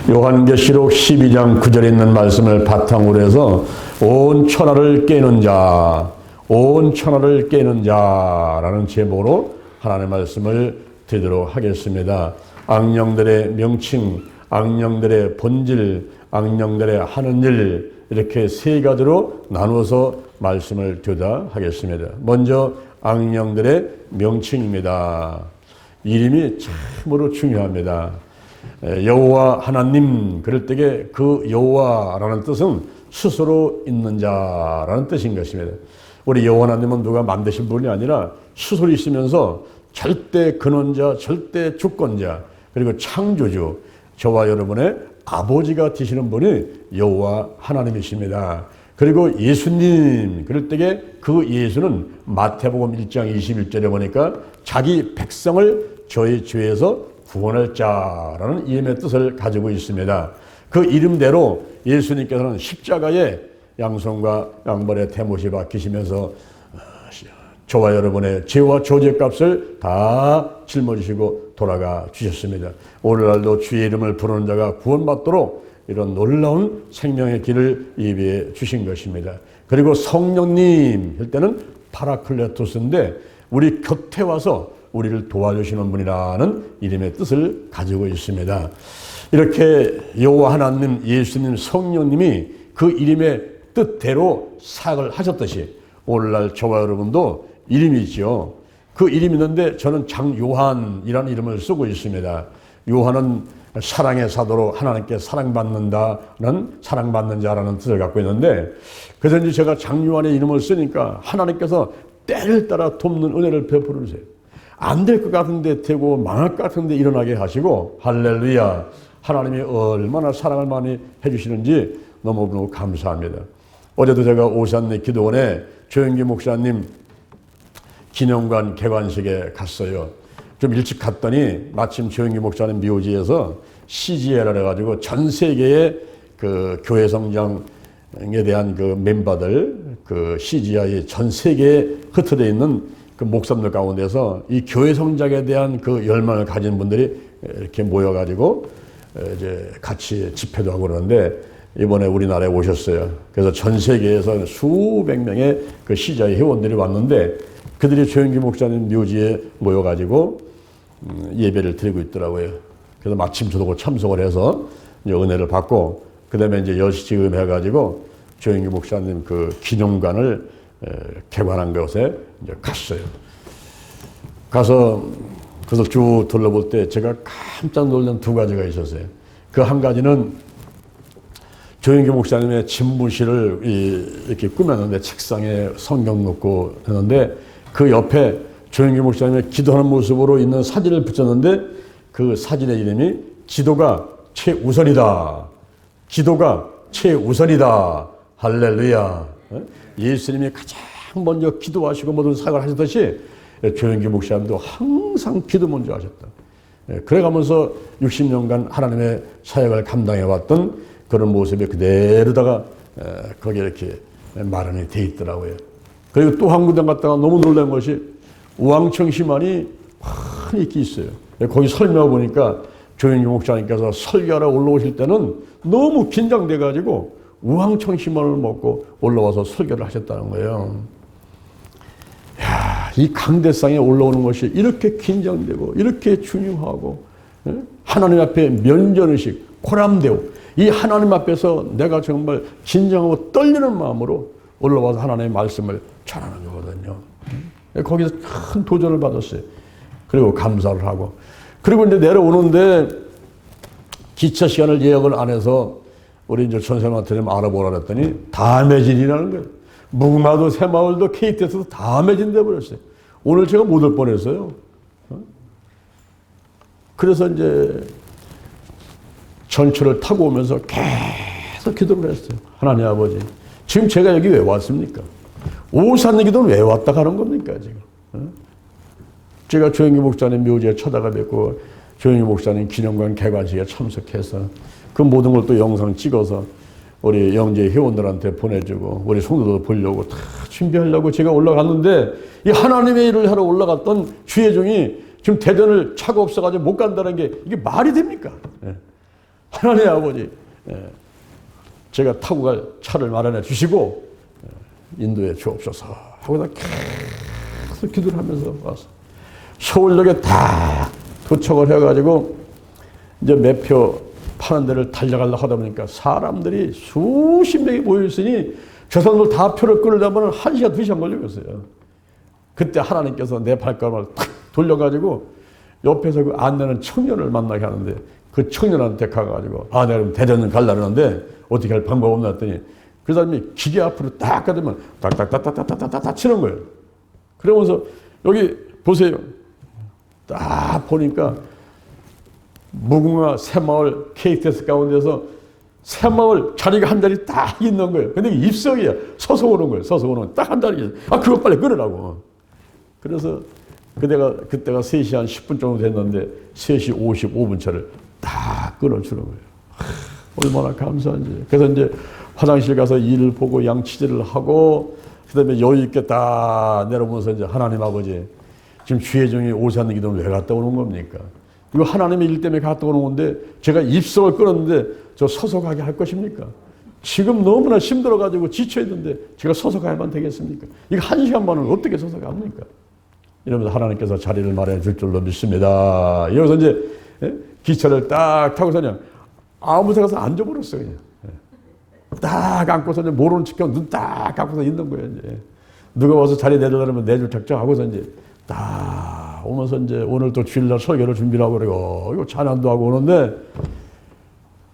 요한계시록 12장 9절에 있는 말씀을 바탕으로 해서 온 천하를 깨는 자, 온 천하를 깨는 자라는 제목으로 하나님의 말씀을 드리도록 하겠습니다. 악령들의 명칭, 악령들의 본질, 악령들의 하는 일, 이렇게 세 가지로 나누어서 말씀을 드리도록 하겠습니다. 먼저 악령들의 명칭입니다. 이름이 참으로 중요합니다. 여호와 하나님, 그럴 때에 그 여호와라는 뜻은 스스로 있는 자라는 뜻인 것입니다. 우리 여호와 하나님은 누가 만드신 분이 아니라 스스로 있으면서 절대 근원자, 절대 주권자, 그리고 창조주, 저와 여러분의 아버지가 되시는 분이 여호와 하나님이십니다. 그리고 예수님, 그럴 때에 그 예수는 마태복음 1장 21절에 보니까 자기 백성을 저희 죄에서 구원할 자라는 이름의 뜻을 가지고 있습니다. 그 이름대로 예수님께서는 십자가에 양손과 양발에 대못이 박히시면서 저와 여러분의 죄와 저죄값을 다 짊어지시고 돌아가 주셨습니다. 오늘날도 주의 이름을 부르는 자가 구원받도록 이런 놀라운 생명의 길을 예비해 주신 것입니다. 그리고 성령님 할 때는 파라클레토스인데 우리 곁에 와서 우리를 도와주시는 분이라는 이름의 뜻을 가지고 있습니다. 이렇게 여호와 하나님, 예수님, 성령님이 그 이름의 뜻대로 사역을 하셨듯이 오늘날 저와 여러분도 이름이 있죠. 그 이름이 있는데 저는 장요한이라는 이름을 쓰고 있습니다. 요한은 사랑의 사도로 하나님께 사랑받는다는, 사랑받는 자라는 뜻을 갖고 있는데, 그래서 이제 제가 장요한의 이름을 쓰니까 하나님께서 때를 따라 돕는 은혜를 베풀어 주세요. 안 될 것 같은데 되고 망할 것 같은데 일어나게 하시고, 할렐루야. 하나님이 얼마나 사랑을 많이 해주시는지 너무너무 감사합니다. 어제도 제가 오산리 기도원에 조영기 목사님 기념관 개관식에 갔어요. 좀 일찍 갔더니 마침 조영기 목사님 묘지에서 CGL을 해가지고 전 세계의 그 교회 성장에 대한 그 멤버들, 그 CGI 전 세계에 흩어져 있는 그 목사님들 가운데서 이 교회 성장에 대한 그 열망을 가진 분들이 이렇게 모여가지고 이제 같이 집회도 하고 그러는데 이번에 우리나라에 오셨어요. 그래서 전 세계에서 수백 명의 그 CGI 회원들이 왔는데 그들이 조영기 목사님 묘지에 모여가지고 예배를 드리고 있더라고요. 그래서 마침 저도 참석을 해서 이제 은혜를 받고 그 다음에 이제 여시지금 해가지고 조영기 목사님 그 기념관을 개관한 곳에 이제 갔어요. 가서 그래서 쭉 둘러볼 때 제가 깜짝 놀란 두 가지가 있었어요. 그 한 가지는 조영기 목사님의 집무실을 이렇게 꾸몄는데 책상에 성경 놓고 했는데 그 옆에 조영기 목사님의 기도하는 모습으로 있는 사진을 붙였는데 그 사진의 이름이 기도가 최우선이다. 기도가 최우선이다. 할렐루야. 예수님이 가장 먼저 기도하시고 모든 사역을 하셨듯이 조영기 목사님도 항상 기도 먼저 하셨다. 그래가면서 60년간 하나님의 사역을 감당해왔던 그런 모습이 그대로다가 거기에 이렇게 마련이 돼 있더라고요. 그리고 또 한 군데 갔다가 너무 놀란 것이 우왕청 시만이 많이 있게 있어요. 거기 설명해 보니까 조영기 목사님께서 설교하러 올라오실 때는 너무 긴장돼가지고 우왕청 시만을 먹고 올라와서 설교를 하셨다는 거예요. 야, 이 강대상에 올라오는 것이 이렇게 긴장되고 이렇게 중요하고 하나님 앞에 면전의식, 코람데오, 이 하나님 앞에서 내가 정말 긴장하고 떨리는 마음으로 올라와서 하나님의 말씀을 전하는 거거든요. 거기서 큰 도전을 받았어요. 그리고 감사를 하고. 그리고 이제 내려오는데 기차 시간을 예약을 안 해서 우리 이제 전생한테 좀 알아보라 그랬더니 다 매진이라는 거예요. 무궁화도 새마을도 KTX도 다 매진돼 버렸어요. 오늘 제가 못 올 뻔했어요. 그래서 이제 전철을 타고 오면서 계속 기도를 했어요. 하나님 아버지, 지금 제가 여기 왜 왔습니까? 오산리 기도는 왜 왔다 가는 겁니까 지금? 제가 조영기 목사님 묘지에 쳐다가 뵙고 조영기 목사님 기념관 개관식에 참석해서 그 모든 걸 또 영상 찍어서 우리 영재 회원들한테 보내주고 우리 성도들 보려고 다 준비하려고 제가 올라갔는데 이 하나님의 일을 하러 올라갔던 주의 종이 지금 대전을 차가 없어가지고 못 간다는 게 이게 말이 됩니까? 하나님 아버지, 제가 타고 갈 차를 마련해 주시고 인도해 주옵소서 하고서 계속 기도를 하면서 와서 서울역에 딱 도착을 해가지고 이제 매표 파는 데를 달려가려고 하다 보니까 사람들이 수십 명이 모여있으니 저 사람들 다 표를 끊으려면 1시간, 2시간 걸리겠어요. 그때 하나님께서 내 발걸음을 탁 돌려가지고 옆에서 그 안내는 청년을 만나게 하는데 그 청년한테 가가지고 내가 그럼 대전을 가려는데 어떻게 할 방법 없나 했더니 그 사람이 기계 앞으로 딱 가더면 딱딱딱딱딱딱딱 치는 거예요. 그러면서 여기 보세요. 딱 보니까 무궁화 새마을 KTX 가운데서 새마을 자리가 한 자리 딱 있는 거예요. 근데 입석이야. 서서 오는 거예요. 서서 오는 딱 한 자리. 그거 빨리 끊으라고. 그래서 그때가 3시 한 10분 정도 됐는데 3시 55분 차를 딱 끊어주는 거예요. 얼마나 감사한지. 그래서 이제 화장실 가서 일을 보고 양치질을 하고 그다음에 여유 있게 딱 내려보면서 이제 하나님 아버지 지금 주의 종이 오지 않는 기도는 왜 갔다 오는 겁니까? 이거 하나님의 일 때문에 갔다 오는 건데 제가 입석을 끊었는데 저 서서 가게 할 것입니까? 지금 너무나 힘들어가지고 지쳐있는데 제가 서서 가야만 되겠습니까? 이거 1시간 반을 어떻게 서서 갑니까? 이러면서 하나님께서 자리를 마련해 줄 줄로 믿습니다. 이러면서 이제 기차를 딱 타고서 그냥 아무 데 가서 앉아버렸어요. 그냥. 딱 앉고서 이제 모르는 척하고 눈 딱 감고서 있는 거예요. 이제. 누가 와서 자리 내려달라면 내줄 작정하고서 이제 딱 오면서 이제 오늘 또 주일날 설교를 준비를 하고 그러고 이거 찬양도 하고 오는데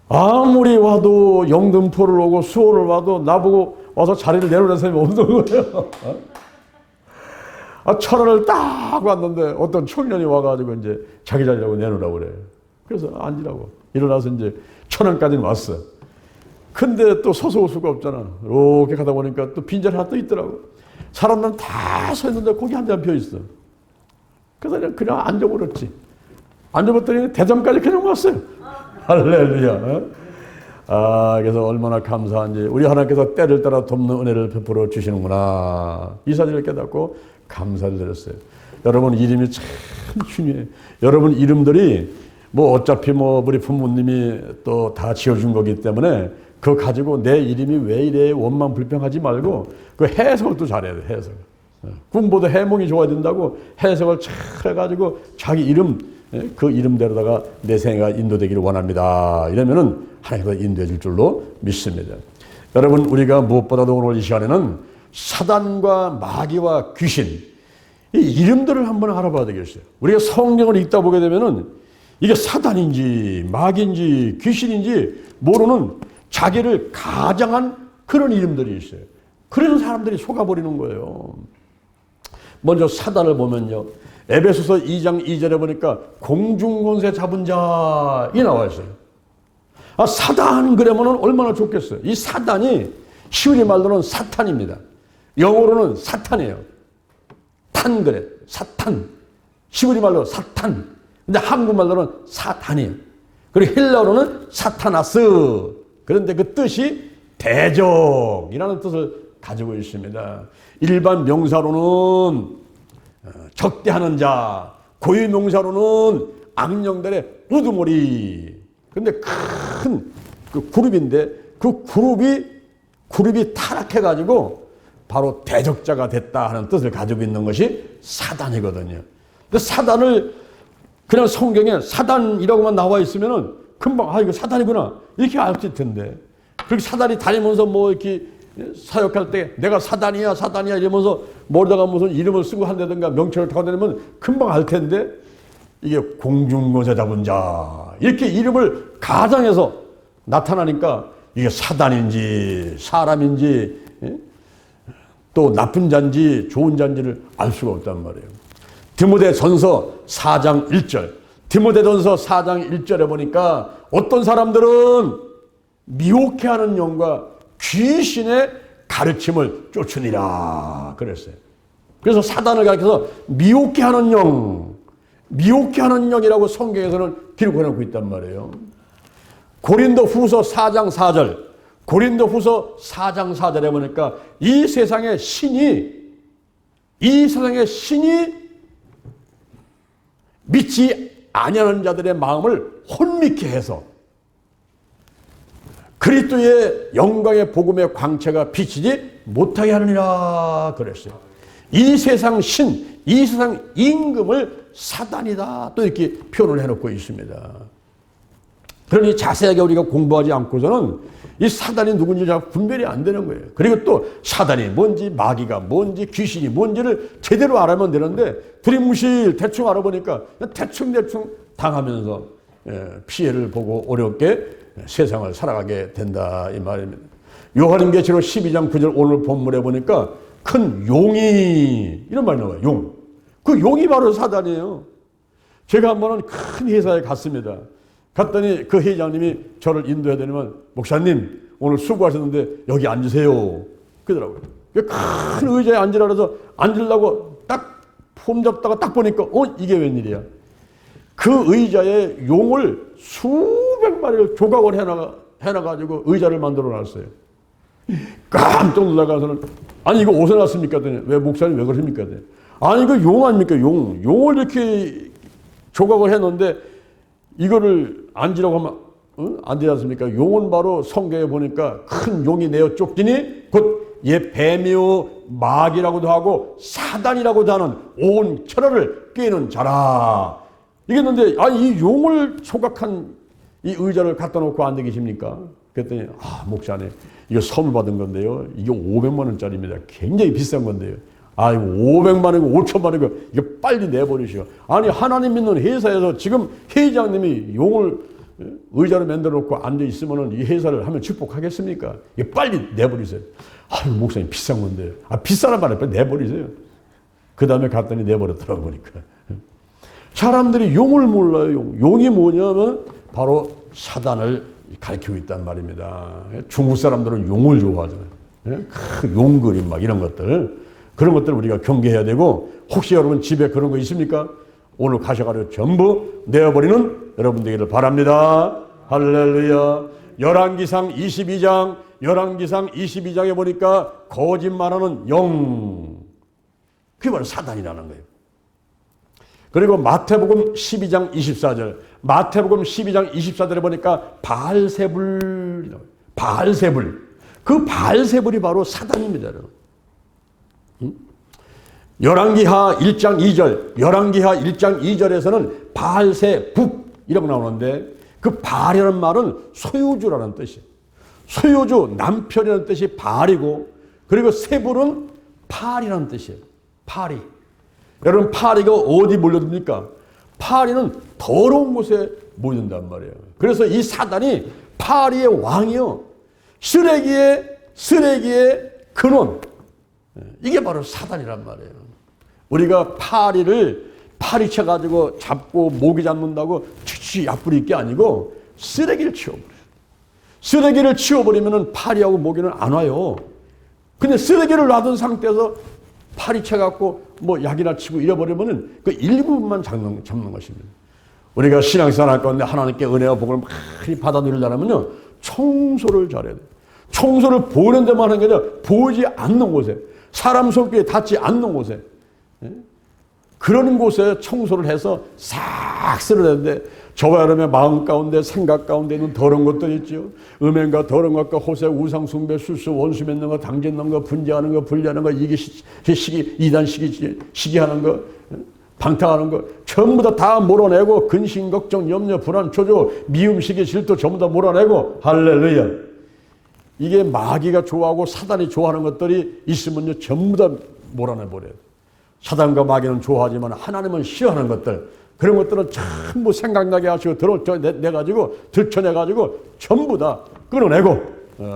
아무리 와도 영등포를 오고 수호를 와도 나보고 와서 자리를 내놓는 사람이 없는 거예요. 천원을 딱 왔는데 어떤 청년이 와가지고 이제 자기 자리라고 내놓으라고 그래요. 그래서 앉으라고. 일어나서 이제 1,000원까지는 왔어. 근데 또 서서 올 수가 없잖아. 이렇게 가다 보니까 또 빈자리 하나 또 있더라고. 사람들은 다 서 있는데 거기 한 잔 펴 있어. 그래서 그냥 앉아버렸지. 앉아봤더니 대전까지 그냥 왔어요. 할렐루야. 그래서 얼마나 감사한지. 우리 하나님께서 때를 따라 돕는 은혜를 베풀어 주시는구나. 이 사실을 깨닫고 감사를 드렸어요. 여러분 이름이 참 중요해요. 여러분 이름들이 뭐 어차피 우리 부모님이 또 다 지어준 거기 때문에 그거 가지고 내 이름이 왜 이래 원망 불평하지 말고 그 해석을 또 잘해야 돼. 해석을. 꿈보다 해몽이 좋아야 된다고 해석을 잘 해가지고 자기 이름 그 이름대로다가 내 생애가 인도되기를 원합니다. 이러면은 하나님께서 인도해 줄 줄로 믿습니다. 여러분 우리가 무엇보다도 오늘 이 시간에는 사단과 마귀와 귀신 이 이름들을 한번 알아봐야 되겠어요. 우리가 성경을 읽다 보게 되면은 이게 사단인지 마귀인지 귀신인지 모르는 자기를 가장한 그런 이름들이 있어요. 그래서 사람들이 속아버리는 거예요. 먼저 사단을 보면요. 에베소서 2장 2절에 보니까 공중권세 잡은 자 이 나와 있어요. 사단 그러면은 얼마나 좋겠어요. 이 사단이 히브리 말로는 사탄입니다. 영어로는 사탄이에요. 탄 그래. 사탄. 히브리 말로 사탄. 근데 한국말로는 사탄이에요. 그리고 헬라어로는 사타나스. 그런데 그 뜻이 대적이라는 뜻을 가지고 있습니다. 일반 명사로는 적대하는 자, 고유 명사로는 악령들의 우두머리. 그런데 큰 그 그룹인데 그 그룹이 타락해가지고 바로 대적자가 됐다 하는 뜻을 가지고 있는 것이 사단이거든요. 근데 사단을 그냥 성경에 사단이라고만 나와 있으면은 금방 이거 사단이구나 이렇게 알았을 텐데 그렇게 사단이 다니면서 이렇게 사역할 때 내가 사단이야 이러면서 머리다가 무슨 이름을 쓰고 한다든가 명칭을 타고 다니면 금방 알 텐데 이게 공중권세 잡은 자 이렇게 이름을 가장해서 나타나니까 이게 사단인지 사람인지 또 나쁜 자인지 좋은 자인지를 알 수가 없단 말이에요. 디모데전서 4장 1절 디모데전서 4장 1절에 보니까 어떤 사람들은 미혹해하는 영과 귀신의 가르침을 쫓으니라 그랬어요. 그래서 사단을 가리켜서 미혹해하는 영이라고 성경에서는 기록해놓고 있단 말이에요. 고린도후서 4장 4절에 보니까 이 세상의 신이 믿지 아니하는 자들의 마음을 혼미케 해서 그리스도의 영광의 복음의 광채가 비치지 못하게 하느니라 그랬어요. 이 세상 신, 이 세상 임금을 사단이다 또 이렇게 표현을 해놓고 있습니다. 그러니 자세하게 우리가 공부하지 않고서는 이 사단이 누군지 잘 분별이 안 되는 거예요. 그리고 또 사단이 뭔지 마귀가 뭔지 귀신이 뭔지를 제대로 알아면 되는데 두리뭉실 대충 알아보니까 대충 당하면서 피해를 보고 어렵게 세상을 살아가게 된다 이 말입니다. 요한계시록 12장 9절 오늘 본문에 보니까 큰 용이 이런 말이 나와요. 용. 그 용이 바로 사단이에요. 제가 한 번은 큰 회사에 갔습니다. 갔더니 그 회장님이 저를 인도해야 되면 목사님 오늘 수고하셨는데 여기 앉으세요 그러더라고요. 큰 의자에 앉으라 그래서 앉으려고 딱 폼 잡다가 딱 보니까 이게 웬일이야. 그 의자에 용을 수백 마리를 조각을 해놔가지고 의자를 만들어 놨어요. 깜짝 놀라가서는 아니 이거 어디서 났습니까? 왜 목사님 왜 그러십니까? 아니 이거 용 아닙니까? 용을 이렇게 조각을 해놓는데 이거를 앉으라고 하면 안 되지 않습니까? 용은 바로 성경에 보니까 큰 용이 내어 쫓기니 곧 예 뱀이요 마귀라고도 하고 사단이라고도 하는 온 천하를 꿰는 자라. 이랬는데 아니 이 용을 조각한 이 의자를 갖다 놓고 앉아 계십니까? 그랬더니 목사님 이거 선물 받은 건데요. 이게 500만 원짜리입니다. 굉장히 비싼 건데요. 이거 500만 원이고 5천만 원이고 이거 빨리 내버리시오. 아니 하나님 믿는 회사에서 지금 회장님이 용을 의자로 만들어 놓고 앉아 있으면 이 회사를 하면 축복하겠습니까? 이거 빨리 내버리세요. 목사님 비싼 건데요. 비싸란 말에 빨리 내버리세요. 그 다음에 갔더니 내버렸더라고 보니까. 사람들이 용을 몰라요. 용이 뭐냐면 바로 사단을 가리키고 있단 말입니다. 중국 사람들은 용을 좋아하잖아요. 용 그림 막 이런 것들. 그런 것들을 우리가 경계해야 되고 혹시 여러분 집에 그런 거 있습니까? 오늘 가셔가지고 전부 내어버리는 여러분 되기를 바랍니다. 할렐루야. 열왕기상 22장에 보니까 거짓말하는 영. 그게 바로 사단이라는 거예요. 그리고 마태복음 12장 24절. 마태복음 12장 24절에 보니까 바알세불. 그 바알세불이 바로 사단입니다. 열왕기하 1장 2절. 열왕기하 1장 2절에서는 바알세북 이라고 나오는데 그 바알이라는 말은 소유주라는 뜻이에요. 소유주, 남편이라는 뜻이 바알이고 그리고 세불은 파리라는 뜻이에요. 파리. 여러분 파리가 어디 몰려듭니까? 파리는 더러운 곳에 모여든단 말이에요. 그래서 이 사단이 파리의 왕이요. 쓰레기의 근원. 이게 바로 사단이란 말이에요. 우리가 파리채 가지고 잡고 모기 잡는다고 치치 약불이 게 아니고 쓰레기를 치워버려요. 쓰레기를 치워버리면 파리하고 모기는 안 와요. 근데 쓰레기를 놔둔 상태에서 파리채 갖고 약이나 치고 잃어버리면 그 일부분만 잡는 것입니다. 우리가 신앙생활 할 건데 하나님께 은혜와 복을 많이 받아 누리려면요 청소를 잘해야 돼요. 청소를 보는 데만 하는 게 아니라 보이지 않는 곳에 사람 손길에 닿지 않는 곳에 그런 곳에 청소를 해서 싹 쓸어내는데 저와 여러분의 마음 가운데 생각 가운데 있는 더러운 것들이 있죠. 음행과 더러운 것과 호세, 우상 숭배, 술수, 원수 맺는 거, 당짓는 거, 분쟁하는 거, 분리하는 거, 이게 이단 시기하는 거, 방탕하는 거 전부 다 몰아내고 근심, 걱정, 염려, 불안, 초조, 미움, 시기, 질투 전부 다 몰아내고 할렐루야. 이게 마귀가 좋아하고 사단이 좋아하는 것들이 있으면요 전부 다 몰아내버려요. 사단과 마귀는 좋아하지만 하나님은 싫어하는 것들 그런 것들은 전부 생각나게 하시고 들춰내가지고 전부 다 끊어내고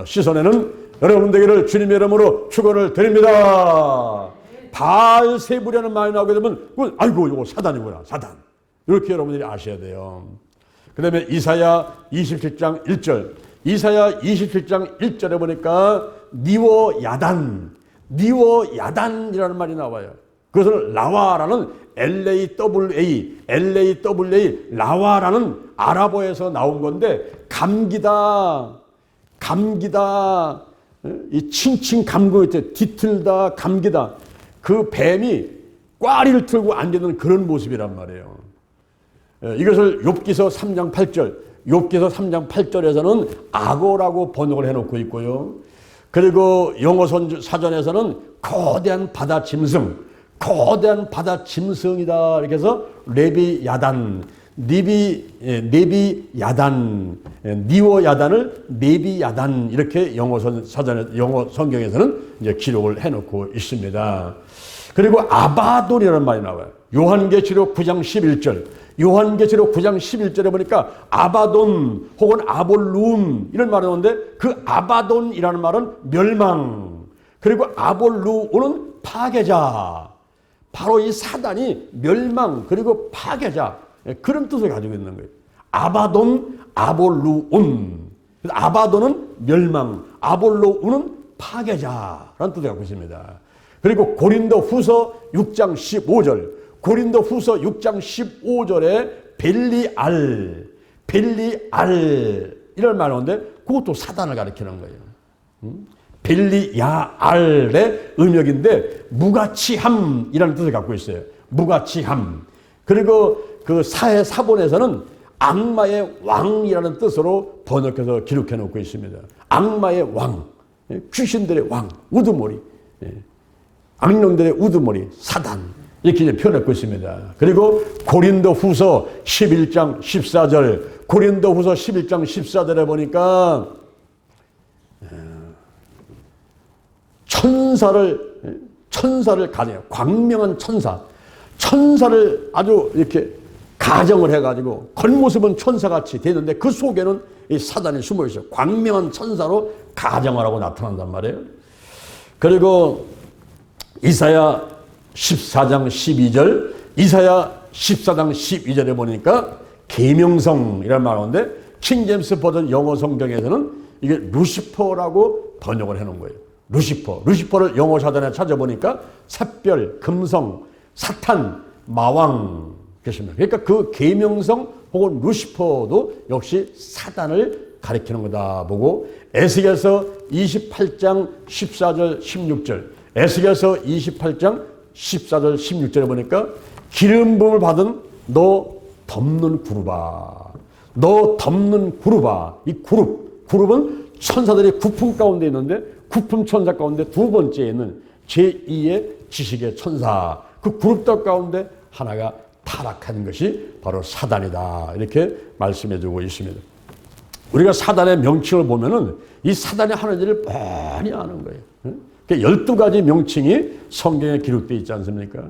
씻어내는 여러분 되기를 주님의 이름으로 축원을 드립니다. 바알세불이라는 말이 나오게 되면 아이고 이거 사단이구나 사단 이렇게 여러분들이 아셔야 돼요. 그 다음에 이사야 27장 1절 이사야 27장 1절에 보니까 니워 야단이라는 말이 나와요. 그것은 라와라는 LAWA 라와라는 아랍어에서 나온 건데 감기다 이 칭칭 감고 있대 뒤틀다 감기다 그 뱀이 꽈리를 틀고 앉아있는 그런 모습이란 말이에요. 이것을 욥기서 3장 8절 욥기서 3장 8절에서는 악어라고 번역을 해놓고 있고요. 그리고 영어 사전에서는 거대한 바다 짐승, 거대한 바다 짐승이다 이렇게 해서 레비야단, 네비야단, 니워야단을 네비야단 이렇게 영어 성경에서는 이제 기록을 해놓고 있습니다. 그리고 아바돈이라는 말이 나와요. 요한계시록 9장 11절. 요한계시록 9장 11절에 보니까 아바돈 혹은 아볼룬 이런 말이 나오는데 그 아바돈이라는 말은 멸망, 그리고 아볼루온은 파괴자. 바로 이 사단이 멸망 그리고 파괴자, 그런 뜻을 가지고 있는 거예요. 아바돈, 아볼루온. 아바돈은 멸망, 아볼루온은 파괴자라는 뜻을 갖고 있습니다. 그리고 고린도 후서 6장 15절, 고린도 후서 6장 15절에 벨리알 이런 말이 나오는데 그것도 사단을 가리키는 거예요. 벨리야알의 음역인데 무가치함이라는 뜻을 갖고 있어요. 무가치함. 그리고 그 사회 사본에서는 악마의 왕이라는 뜻으로 번역해서 기록해 놓고 있습니다. 악마의 왕, 귀신들의 왕, 우두머리, 악령들의 우두머리, 사단 이렇게 이제 표현하고 있습니다. 그리고 고린도 후서 11장 14절, 고린도 후서 11장 14절에 보니까 천사를 가정해요. 광명한 천사를 아주 이렇게 가정을 해가지고 겉모습은 천사같이 되는데 그 속에는 이 사단이 숨어 있어요. 광명한 천사로 가정을 하고 나타난단 말이에요. 그리고 이사야 14장 12절, 이사야 14장 12절에 보니까 계명성이라는 말이 나오는데 킹제임스 버전 영어 성경에서는 이게 루시퍼라고 번역을 해놓은 거예요. 루시퍼를 영어 사전에 찾아보니까 샛별, 금성, 사탄, 마왕 그렇습니다. 그러니까 그 계명성 혹은 루시퍼도 역시 사단을 가리키는 거다 보고 에스겔서 28장 14절 16절, 에스겔서 28장 14절 16절에 보니까 기름 부음을 받은 너 덮는 구룹아, 이 그룹은 천사들이 구품 가운데 있는데 구품 천사 가운데 두 번째에 있는 제2의 지식의 천사, 그 그룹들 가운데 하나가 타락하는 것이 바로 사단이다 이렇게 말씀해 주고 있습니다. 우리가 사단의 명칭을 보면은 이 사단이 하는 일을 뻔히 아는 거예요. 12가지 명칭이 성경에 기록되어 있지 않습니까?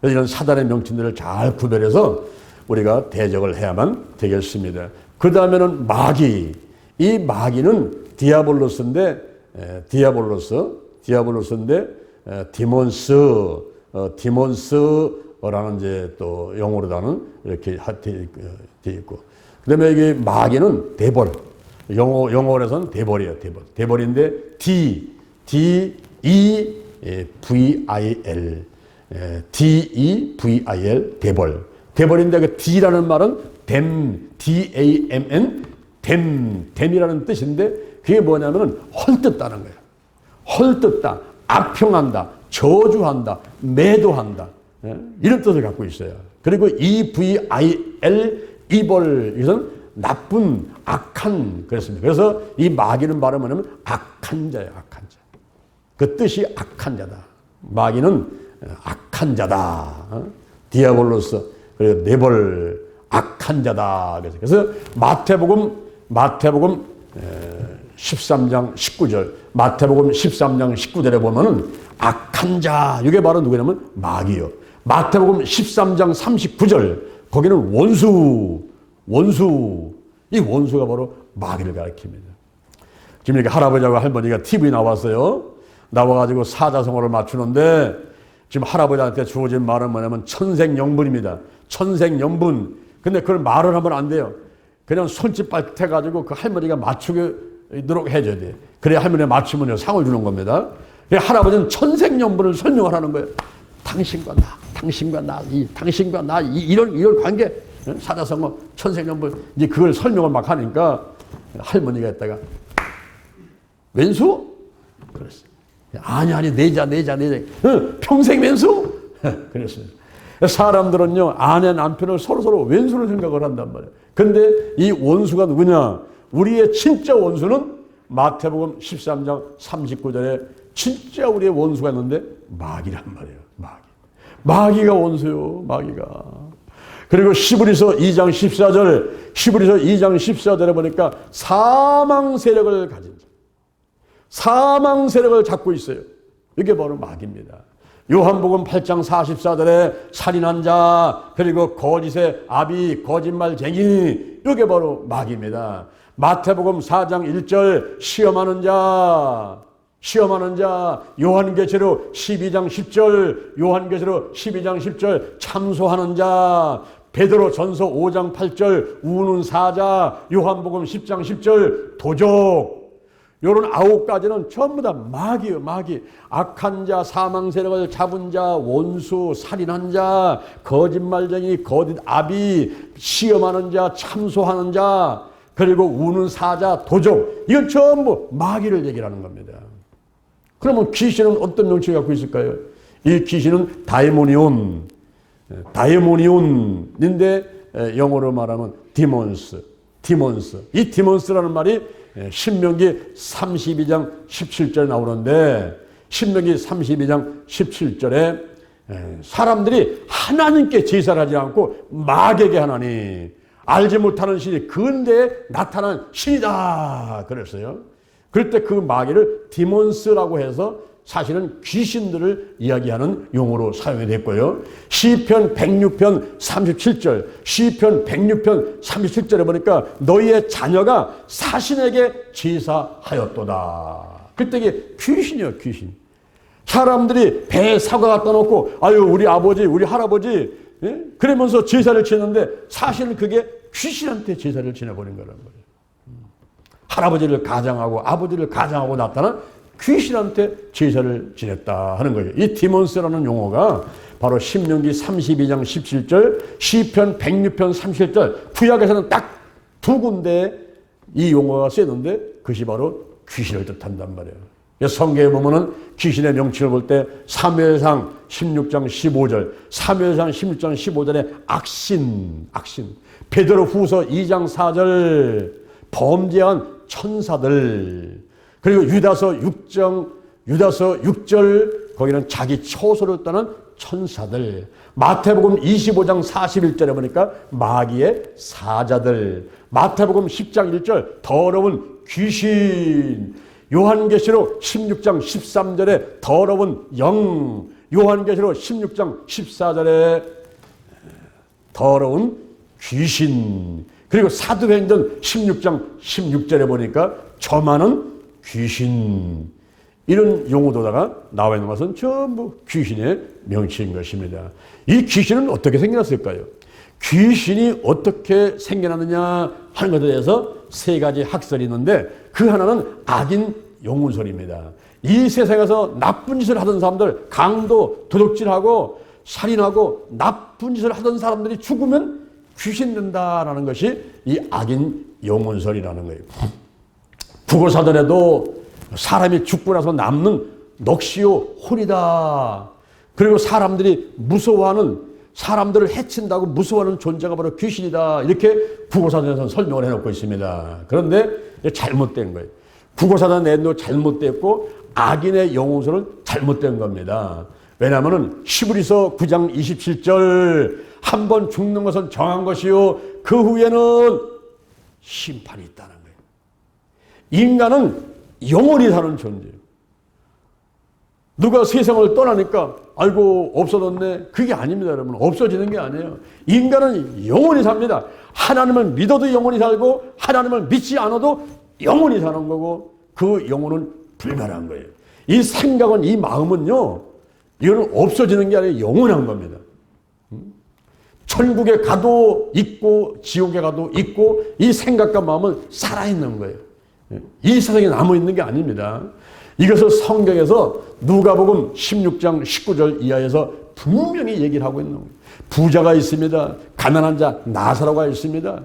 그래서 이런 사단의 명칭들을 잘 구별해서 우리가 대적을 해야만 되겠습니다. 그 다음에는 마귀. 이 마귀는 디아볼로스인데 디몬스라는 이제 또 영어로다는 이렇게 되어 있고, 그다음에 이게 마귀는 데벌. 영어로서는 데벌이에요. 데벌인데 DEVIL 데벌인데 그 D라는 말은 DAMN 댐이라는 뜻인데 그게 뭐냐면은 헐뜯다는 거예요. 헐뜯다, 악평한다, 저주한다, 매도한다, 이런 뜻을 갖고 있어요. 그리고 EVIL 이벌, 이것은 나쁜, 악한 그랬습니다. 그래서 이 마귀는 바로 뭐냐면 악한 자예요. 악한 자. 그 뜻이 악한 자다. 마귀는 악한 자다. 디아볼로스, 그리고 네벌, 악한 자다. 그래서 마태복음 13장 19절, 마태복음 13장 19절에 보면은 악한 자, 이게 바로 누구냐면 마귀요. 마태복음 13장 39절, 거기는 원수, 이 원수가 바로 마귀를 가리킵니다. 지금 이렇게 할아버지하고 할머니가 TV 나왔어요. 나와가지고 사자성어를 맞추는데 지금 할아버지한테 주어진 말은 뭐냐면 천생연분입니다. 천생연분. 근데 그걸 말을 하면 안 돼요. 그냥 손짓 발짓해가지고 그 할머니가 맞추도록 해줘야 돼요. 그래야 할머니가 맞추면 상을 주는 겁니다. 할아버지는 천생연분을 설명을 하는 거예요. 당신과 나, 이런 관계, 사자성어, 천생연분, 이제 그걸 설명을 막 하니까 할머니가 했다가, 왼수? 그랬어요. 아니, 내자. 평생 왼수? 그랬어요. 사람들은요, 아내, 남편을 서로서로 왼수로 생각을 한단 말이에요. 근데 이 원수가 누구냐? 우리의 진짜 원수는 마태복음 13장 39절에 진짜 우리의 원수가 있는데 마귀란 말이에요. 마귀가 원수요, 마귀가. 그리고 히브리서 2장 14절에 보니까 사망 세력을 가진 자, 사망 세력을 잡고 있어요. 이게 바로 마귀입니다. 요한복음 8장 44절에 살인한 자, 그리고 거짓의 아비, 거짓말쟁이, 이게 바로 마귀입니다. 마태복음 4장 1절 시험하는 자, 요한계시록 12장 10절, 요한계시록 12장 10절 참소하는 자, 베드로 전서 5장 8절 우는 사자, 요한복음 10장 10절 도적, 요런 9가지는 전부 다 마귀예요, 마귀. 악한 자, 사망 세력을 잡은 자, 원수, 살인한 자, 거짓말쟁이, 거짓 아비, 시험하는 자, 참소하는 자, 그리고 우는 사자, 도적, 이건 전부 마귀를 얘기하는 겁니다. 그러면 귀신은 어떤 명칭을 갖고 있을까요? 이 귀신은 다이모니온인데 영어로 말하면 디몬스. 이 디몬스라는 말이 신명기 32장 17절에 나오는데, 신명기 32장 17절에 사람들이 하나님께 제사를 하지 않고 마귀에게 하나니 알지 못하는 신이 근대에 나타난 신이다 그랬어요. 그럴 때 그 마귀를 디몬스라고 해서 사실은 귀신들을 이야기하는 용어로 사용이 됐고요. 시편 106편 37절, 시편 106편 37절에 보니까 너희의 자녀가 사신에게 제사하였도다. 그때 이게 귀신이요, 귀신. 사람들이 배에 사과 갖다 놓고 아유 우리 아버지, 우리 할아버지, 예? 그러면서 제사를 지냈는데 사실은 그게 귀신한테 제사를 지내버린 거란 말이에요. 할아버지를 가장하고 아버지를 가장하고 나타난 귀신한테 제사를 지냈다 하는 거예요. 이 디몬스라는 용어가 바로 신명기 32장 17절, 시편 106편 37절, 구약에서는 딱 두 군데에 이 용어가 쓰였는데 그것이 바로 귀신을 뜻한단 말이에요. 성경에 보면은 귀신의 명칭을 볼 때 사무엘상 16장 15절, 사무엘상 16장 15절에 악신, 베드로 후서 2장 4절, 범죄한 천사들, 그리고 유다서 6절 거기는 자기 처소를 떠난 천사들, 마태복음 25장 41절에 보니까 마귀의 사자들, 마태복음 10장 1절 더러운 귀신, 요한계시록 16장 13절에 더러운 영, 요한계시록 16장 14절에 더러운 귀신, 그리고 사도행전 16장 16절에 보니까 점하는 귀신, 이런 용어도다가 나와 있는 것은 전부 귀신의 명칭인 것입니다. 이 귀신은 어떻게 생겨났을까요? 귀신이 어떻게 생겨났느냐 하는 것에 대해서 세 가지 학설이 있는데, 그 하나는 악인 영혼설입니다. 이 세상에서 나쁜 짓을 하던 사람들, 강도, 도둑질하고 살인하고 나쁜 짓을 하던 사람들이 죽으면 귀신 된다라는 것이 이 악인 영혼설이라는 거예요. 국어사전에도 사람이 죽고 나서 남는 넋이요 혼이다. 그리고 사람들이 무서워하는, 사람들을 해친다고 무서워하는 존재가 바로 귀신이다. 이렇게 국어사전에서는 설명을 해놓고 있습니다. 그런데 잘못된 거예요. 국어사전 내용도 잘못됐고 악인의 영혼설은 잘못된 겁니다. 왜냐하면 히브리서 9장 27절 한 번 죽는 것은 정한 것이요 그 후에는 심판이 있다는 거예요. 인간은 영원히 사는 존재예요. 누가 세상을 떠나니까 아이고 없어졌네, 그게 아닙니다. 여러분, 없어지는 게 아니에요. 인간은 영원히 삽니다. 하나님을 믿어도 영원히 살고 하나님을 믿지 않아도 영원히 사는 거고, 그 영혼은 불멸한 거예요. 이 생각은, 이 마음은요, 이거는 없어지는 게 아니라 영원한 겁니다. 천국에 가도 있고 지옥에 가도 있고, 이 생각과 마음은 살아있는 거예요. 이 세상에 남아있는 게 아닙니다. 이것을 성경에서 누가복음 16장 19절 이하에서 분명히 얘기를 하고 있는 거예요. 부자가 있습니다. 가난한 자 나사로가 있습니다.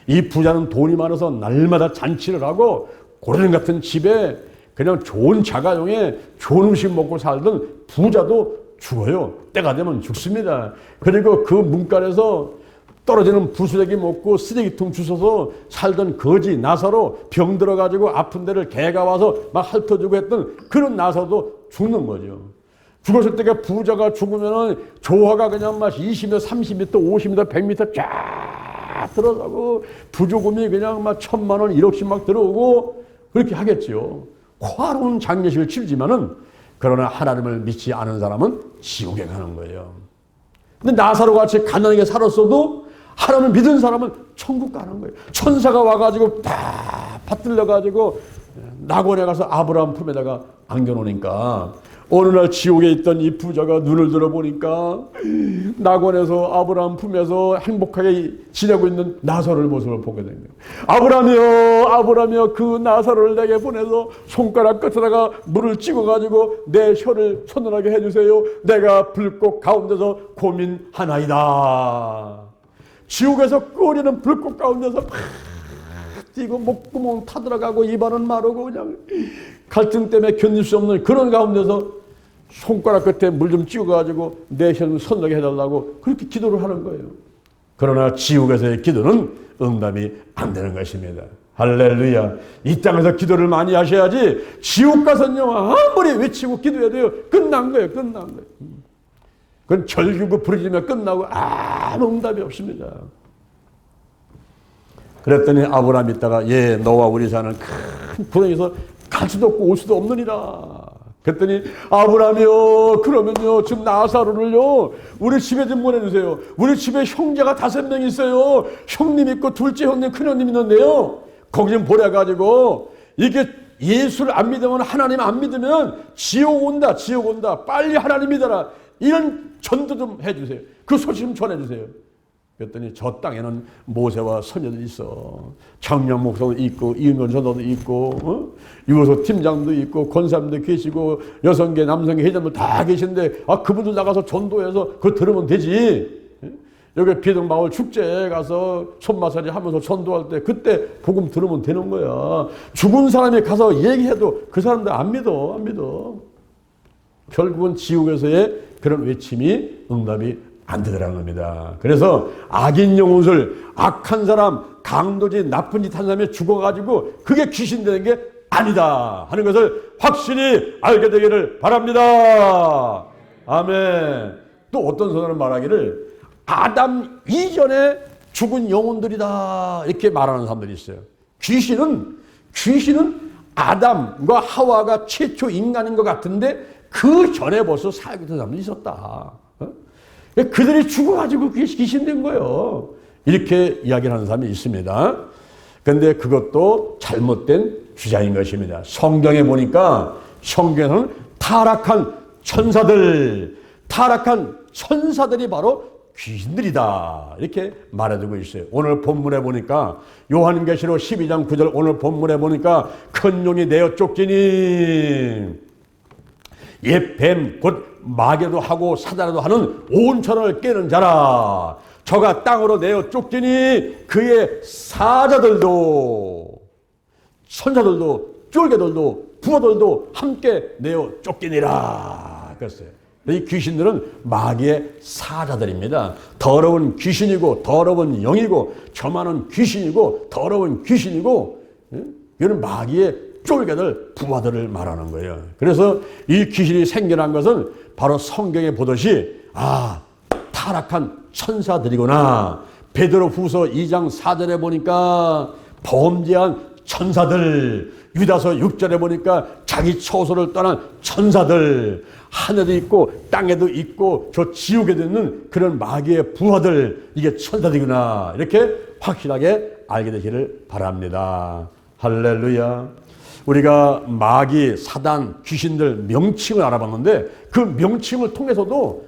이 부자는 돈이 많아서 날마다 잔치를 하고 고래는 같은 집에 그냥 좋은 자가용에 좋은 음식 먹고 살던 부자도 죽어요. 때가 되면 죽습니다. 그리고 그 문간에서 떨어지는 부스레기 먹고 쓰레기통 주워서 살던 거지 나사로 병 들어가지고 아픈 데를 개가 와서 막 핥아주고 했던 그런 나사도 죽는 거죠. 죽었을 때가 부자가 죽으면은 조화가 그냥 막 20m, 30m, 50m, 100m 쫙 들어가고 부조금이 그냥 막 1,000만 원, 1억씩 막 들어오고 그렇게 하겠죠. 화로운 장례식을 치르지만은 그러나 하나님을 믿지 않은 사람은 지옥에 가는 거예요. 근데 나사로 같이 가난하게 살았어도 하나님을 믿은 사람은 천국 가는 거예요. 천사가 와가지고 다 받들려가지고 낙원에 가서 아브라함 품에다가 안겨놓으니까 어느 날 지옥에 있던 이 부자가 눈을 들어보니까 낙원에서 아브라함 품에서 행복하게 지내고 있는 나사로의 모습을 보게 된 거예요. 아브라함이여, 아브라함이여, 그 나사로를 내게 보내서 손가락 끝에다가 물을 찍어가지고 내 혀를 서늘하게 해주세요. 내가 불꽃 가운데서 고민하나이다. 지옥에서 끓이는 불꽃 가운데서 팍 뛰고 목구멍 타들어가고 입안은 마르고 그냥 갈등 때문에 견딜 수 없는 그런 가운데서 손가락 끝에 물 좀 찍어가지고 내 혀를 서늘하게 해달라고 그렇게 기도를 하는 거예요. 그러나 지옥에서의 기도는 응답이 안 되는 것입니다. 할렐루야. 이 땅에서 기도를 많이 하셔야지 지옥 가서는요 아무리 외치고 기도해도요 끝난 거예요. 끝난 거예요. 그건 절규고 부르짖으면 끝나고 아무 응답이 없습니다. 그랬더니 아브라함이 있다가 너와 우리 사는 큰 불행에서 갈 수도 없고 올 수도 없느니라. 그랬더니 아브라함이요 그러면요 지금 나사로를요 우리 집에 좀 보내주세요. 우리 집에 형제가 5명 있어요. 형님 있고 둘째 형님 큰형님 있는데요 거기 좀 보내가지고 이게 예수를 안 믿으면 하나님 안 믿으면 지옥 온다 지옥 온다 빨리 하나님 믿어라 이런 전도 좀 해주세요. 그 소식 좀 전해주세요. 그랬더니 저 땅에는 모세와 선녀들이 있어. 청년 목사도 있고 이은건 전도도 있고 유호소 팀장도 있고 권사님도 계시고 여성계 남성계 회장도 다 계신데 그분들 나가서 전도해서 그거 들으면 되지. 여기 비등마을 축제에 가서 손마사지 하면서 전도할 때 그때 복음 들으면 되는 거야. 죽은 사람이 가서 얘기해도 그 사람들 안 믿어. 결국은 지옥에서의 그런 외침이 응답이 안 되더라는 겁니다. 그래서 악인 영혼을 악한 사람, 강도짓, 나쁜 짓 한 사람이 죽어가지고 그게 귀신 되는 게 아니다 하는 것을 확실히 알게 되기를 바랍니다. 아멘. 또 어떤 사람은 말하기를 아담 이전에 죽은 영혼들이다 이렇게 말하는 사람들이 있어요. 귀신은 아담과 하와가 최초 인간인 것 같은데 그 전에 벌써 살고 있던 사람들이 있었다. 그들이 죽어가지고 귀신 된 거예요. 이렇게 이야기를 하는 사람이 있습니다. 그런데 그것도 잘못된 주장인 것입니다. 성경에 보니까 성경에는 타락한 천사들이 바로 귀신들이다 이렇게 말해두고 있어요. 오늘 본문에 보니까 요한계시록 12장 9절 오늘 본문에 보니까 큰 용이 내어 쫓기니 옛 뱀 곧 마귀도 하고 사단도 하는 온 천하를 깨는 자라. 저가 땅으로 내어 쫓기니 그의 사자들도 천사들도 쫄개들도 부하들도 함께 내어 쫓기니라 그랬어요. 이 귀신들은 마귀의 사자들입니다. 더러운 귀신이고 더러운 영이고 저만은 귀신이고 더러운 귀신이고 이거는 마귀의 쫄개들 부하들을 말하는 거예요. 그래서 이 귀신이 생겨난 것은 바로 성경에 보듯이 타락한 천사들이구나. 베드로후서 2장 4절에 보니까 범죄한 천사들, 유다서 6절에 보니까 자기 처소를 떠난 천사들, 하늘에도 있고 땅에도 있고 저 지옥에도 있는 그런 마귀의 부하들, 이게 천사들이구나 이렇게 확실하게 알게 되기를 바랍니다. 할렐루야. 우리가 마귀, 사단, 귀신들 명칭을 알아봤는데 그 명칭을 통해서도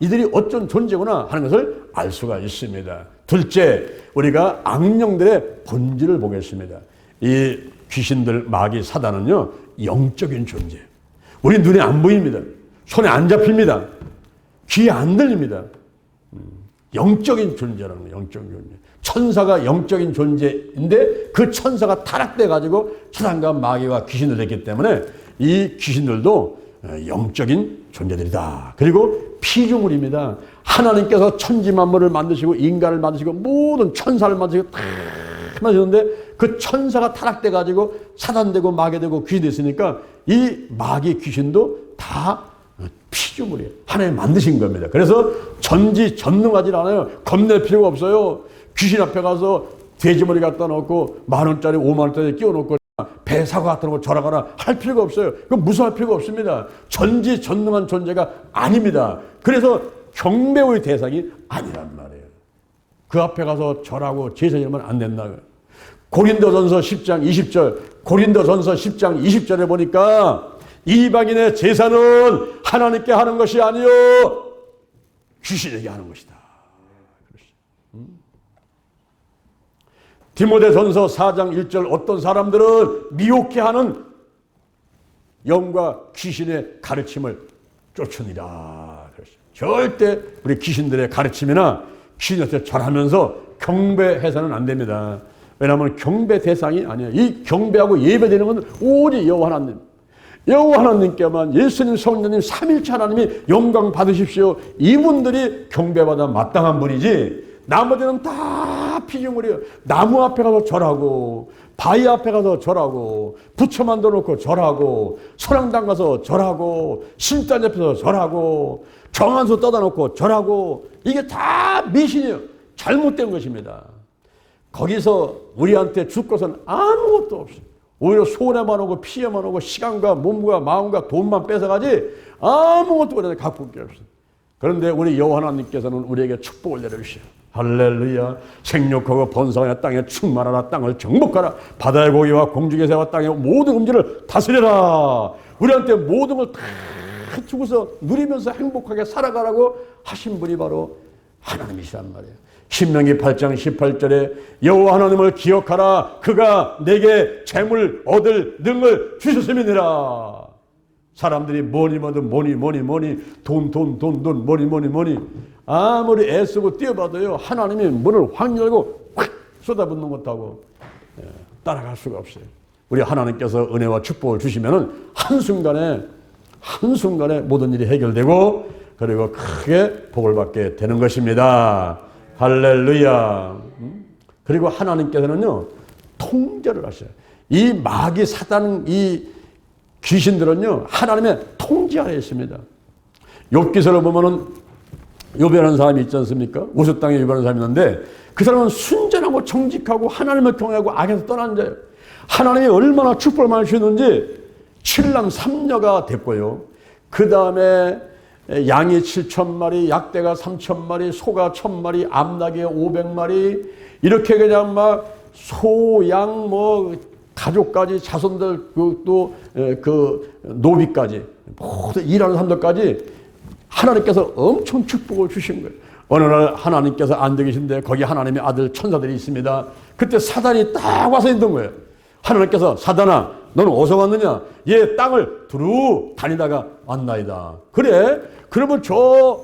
이들이 어쩐 존재구나 하는 것을 알 수가 있습니다. 둘째, 우리가 악령들의 본질을 보겠습니다. 이 귀신들, 마귀, 사단은요 영적인 존재. 우리 눈에 안 보입니다. 손에 안 잡힙니다. 귀에 안 들립니다. 영적인 존재라는 거예요. 영적인 존재. 천사가 영적인 존재인데 그 천사가 타락돼 가지고 사단과 마귀와 귀신을 했기 때문에 이 귀신들도 영적인 존재들이다. 그리고 피조물입니다. 하나님께서 천지 만물을 만드시고 인간을 만드시고 모든 천사를 만드시고 다 만드셨는데 그 천사가 타락돼 가지고 사단되고 마귀되고 귀신이 됐으니까 이 마귀 귀신도 다 피조물이에요. 하나님 만드신 겁니다. 그래서 전지전능하지 않아요. 겁낼 필요가 없어요. 귀신 앞에 가서 돼지머리 갖다 놓고 10,000원짜리 50,000원짜리 끼워 놓고 배 사고 갖다 놓고 절하거나 할 필요가 없어요. 그건 무서워할 필요가 없습니다. 전지전능한 존재가 아닙니다. 그래서 경배의 대상이 아니란 말이에요. 그 앞에 가서 절하고 제사 지르면 안 된다. 고린도전서 10장 20절, 고린도전서 10장 20절에 보니까 이방인의 제사는 하나님께 하는 것이 아니요 귀신에게 하는 것이다. 디모데전서 4장 1절 어떤 사람들은 미혹해하는 영과 귀신의 가르침을 쫓으니라. 절대 우리 귀신들의 가르침이나 귀신한테 절하면서 경배해서는 안 됩니다. 왜냐하면 경배 대상이 아니에요. 이 경배하고 예배되는 건 오직 여호와 하나님. 여호와 하나님께만 예수님, 성령님, 삼일체 하나님이 영광 받으십시오. 이분들이 경배받아 마땅한 분이지 나머지는 다 피조물이에요. 나무 앞에 가서 절하고 바위 앞에 가서 절하고 부처 만들어 놓고 절하고 선앙당 가서 절하고 신단 옆에서 절하고 정한수 떠다 놓고 절하고 이게 다 미신이에요. 잘못된 것입니다. 거기서 우리한테 줄 것은 아무것도 없어요. 오히려 손해만 오고 피해만 오고 시간과 몸과 마음과 돈만 뺏어가지 아무것도 우리한테 갖고 올 게 없어요. 그런데 우리 여호와 하나님께서는 우리에게 축복을 내려주셔요. 할렐루야. 생육하고 번성하여 땅에 충만하라. 땅을 정복하라. 바다의 고기와 공중의 새와 땅의 모든 음질을 다스려라. 우리한테 모든 걸 다 주고서 누리면서 행복하게 살아가라고 하신 분이 바로 하나님이시란 말이에요. 신명기 8장 18절에 여호와 하나님을 기억하라. 그가 내게 재물 얻을 능을 주셨음이니라. 사람들이 뭐니 돈 뭐니 아무리 애쓰고 뛰어봐도요 하나님이 문을 확 열고 확 쏟아붓는 것하고 따라갈 수가 없어요. 우리 하나님께서 은혜와 축복을 주시면은 한순간에 모든 일이 해결되고 그리고 크게 복을 받게 되는 것입니다. 할렐루야. 그리고 하나님께서는요 통제를 하셔요. 이 마귀 사단 이 귀신들은요 하나님의 통제 아래 있습니다. 욥기서를 보면은 욥이라는 사람이 있지 않습니까? 우스 땅에 욥이라는 사람이 있는데 그 사람은 순전하고 정직하고 하나님을 경외하고 악에서 떠난 자예요. 하나님이 얼마나 축복을 많이 주셨는지 7남 3녀가 됐고요. 그 다음에 양이 7,000마리, 약대가 3,000마리, 소가 1,000마리, 암나귀 500마리 이렇게 그냥 막 소, 양, 가족까지 자손들 또 그 노비까지 모든 일하는 사람들까지 하나님께서 엄청 축복을 주신 거예요. 어느 날 하나님께서 앉아 계신데 거기 하나님의 아들 천사들이 있습니다. 그때 사단이 딱 와서 있는 거예요. 하나님께서 사단아 너는 어디서 왔느냐? 얘 땅을 두루 다니다가 왔나이다. 그래? 그러면 저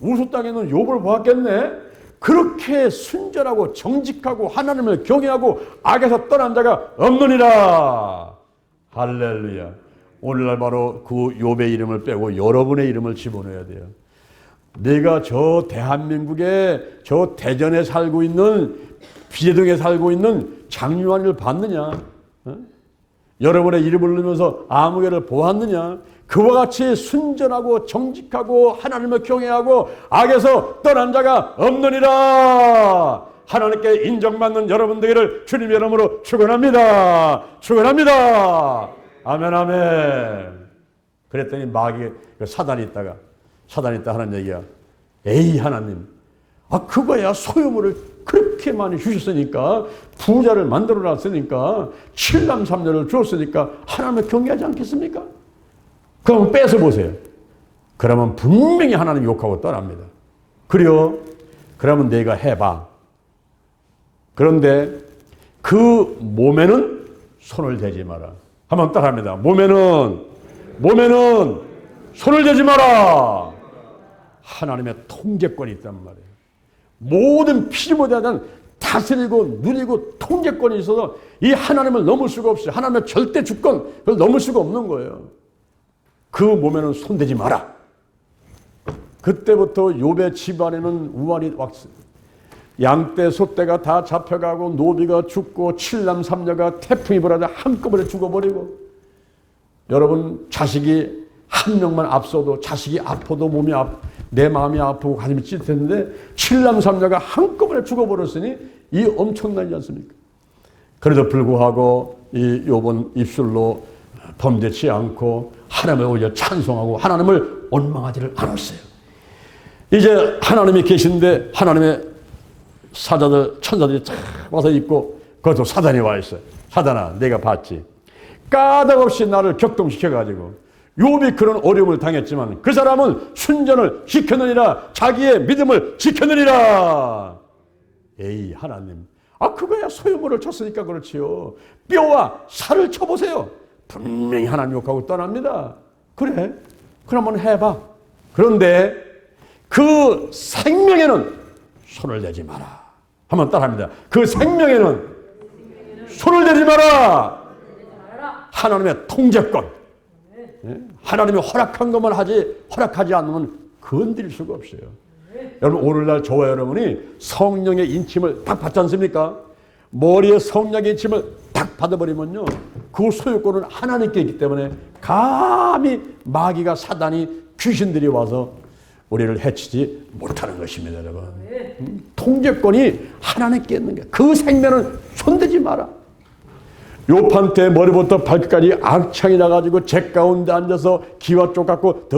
우수 땅에 있는 욥을 보았겠네? 그렇게 순전하고 정직하고 하나님을 경외하고 악에서 떠난 자가 없느니라. 할렐루야. 오늘날 바로 그 욥의 이름을 빼고 여러분의 이름을 집어넣어야 돼요. 내가 저 대한민국에 저 대전에 살고 있는 비대동에 살고 있는 장유한을 봤느냐? 여러분의 이름을 넣으면서 아무개를 보았느냐? 그와 같이 순전하고 정직하고 하나님을 경외하고 악에서 떠난 자가 없느니라. 하나님께 인정받는 여러분 되기를 주님의 이름으로 축원합니다. 축원합니다. 아멘 아멘. 그랬더니 마귀 사단이 있다 하는 얘기야. 에이 하나님, 그거야 소유물을 그렇게 많이 주셨으니까 부자를 만들어 놨으니까 7남 3녀를 주었으니까 하나님을 경외하지 않겠습니까? 그럼 뺏어보세요. 그러면 분명히 하나님 욕하고 떠납니다. 그래요? 그러면 내가 해봐. 그런데 그 몸에는 손을 대지 마라. 한번 따라합니다. 몸에는 손을 대지 마라. 하나님의 통제권이 있단 말이에요. 모든 피조물에 대한 다스리고 누리고 통제권이 있어서 이 하나님을 넘을 수가 없어요. 하나님의 절대 주권, 그걸 넘을 수가 없는 거예요. 그 몸에는 손대지 마라. 그때부터 욥의 집안에는 우환이 왔어요. 양떼 소떼가 다 잡혀가고 노비가 죽고 칠남 삼녀가 태풍이 불어서 한꺼번에 죽어버리고, 여러분 자식이 한 명만 앞서도 자식이 아파도 내 마음이 아프고 가슴이 찢어졌는데 칠남 삼녀가 한꺼번에 죽어버렸으니 이 엄청나지 않습니까? 그래도 불구하고 이 욥은 입술로 범죄치 않고 하나님을 오히려 찬송하고 하나님을 원망하지를 않았어요. 이제 하나님이 계신데 하나님의 사자들 천사들이 탁 와서 있고, 그것도 사단이 와 있어요. 사단아, 내가 봤지. 까닭없이 나를 격동시켜가지고 욥이 그런 어려움을 당했지만 그 사람은 순전을 지켰느니라, 자기의 믿음을 지켰느니라. 에이 하나님, 그거야 소유물을 쳤으니까 그렇지요. 뼈와 살을 쳐보세요. 분명히 하나님 욕하고 떠납니다. 그래, 그럼 한번 해봐. 그런데 그 생명에는 손을 대지 마라. 한번 따라합니다. 그 생명에는 손을 대지 마라. 하나님의 통제권, 하나님이 허락한 것만 하지 허락하지 않으면 건드릴 수가 없어요. 여러분 오늘날 저와 여러분이 성령의 인침을 딱 받지 않습니까? 머리에 성령의 인침을 딱 받아버리면요, 그 소유권은 하나님께 있기 때문에 감히 마귀가, 사단이, 귀신들이 와서 우리를 해치지 못하는 것입니다. 여러분 통제권이 하나님께 있는 거예요. 그 생명은 손대지 마라. 욥한테 머리부터 발끝까지 악창이 나가지고 재 가운데 앉아서 기와 쪽갖고 더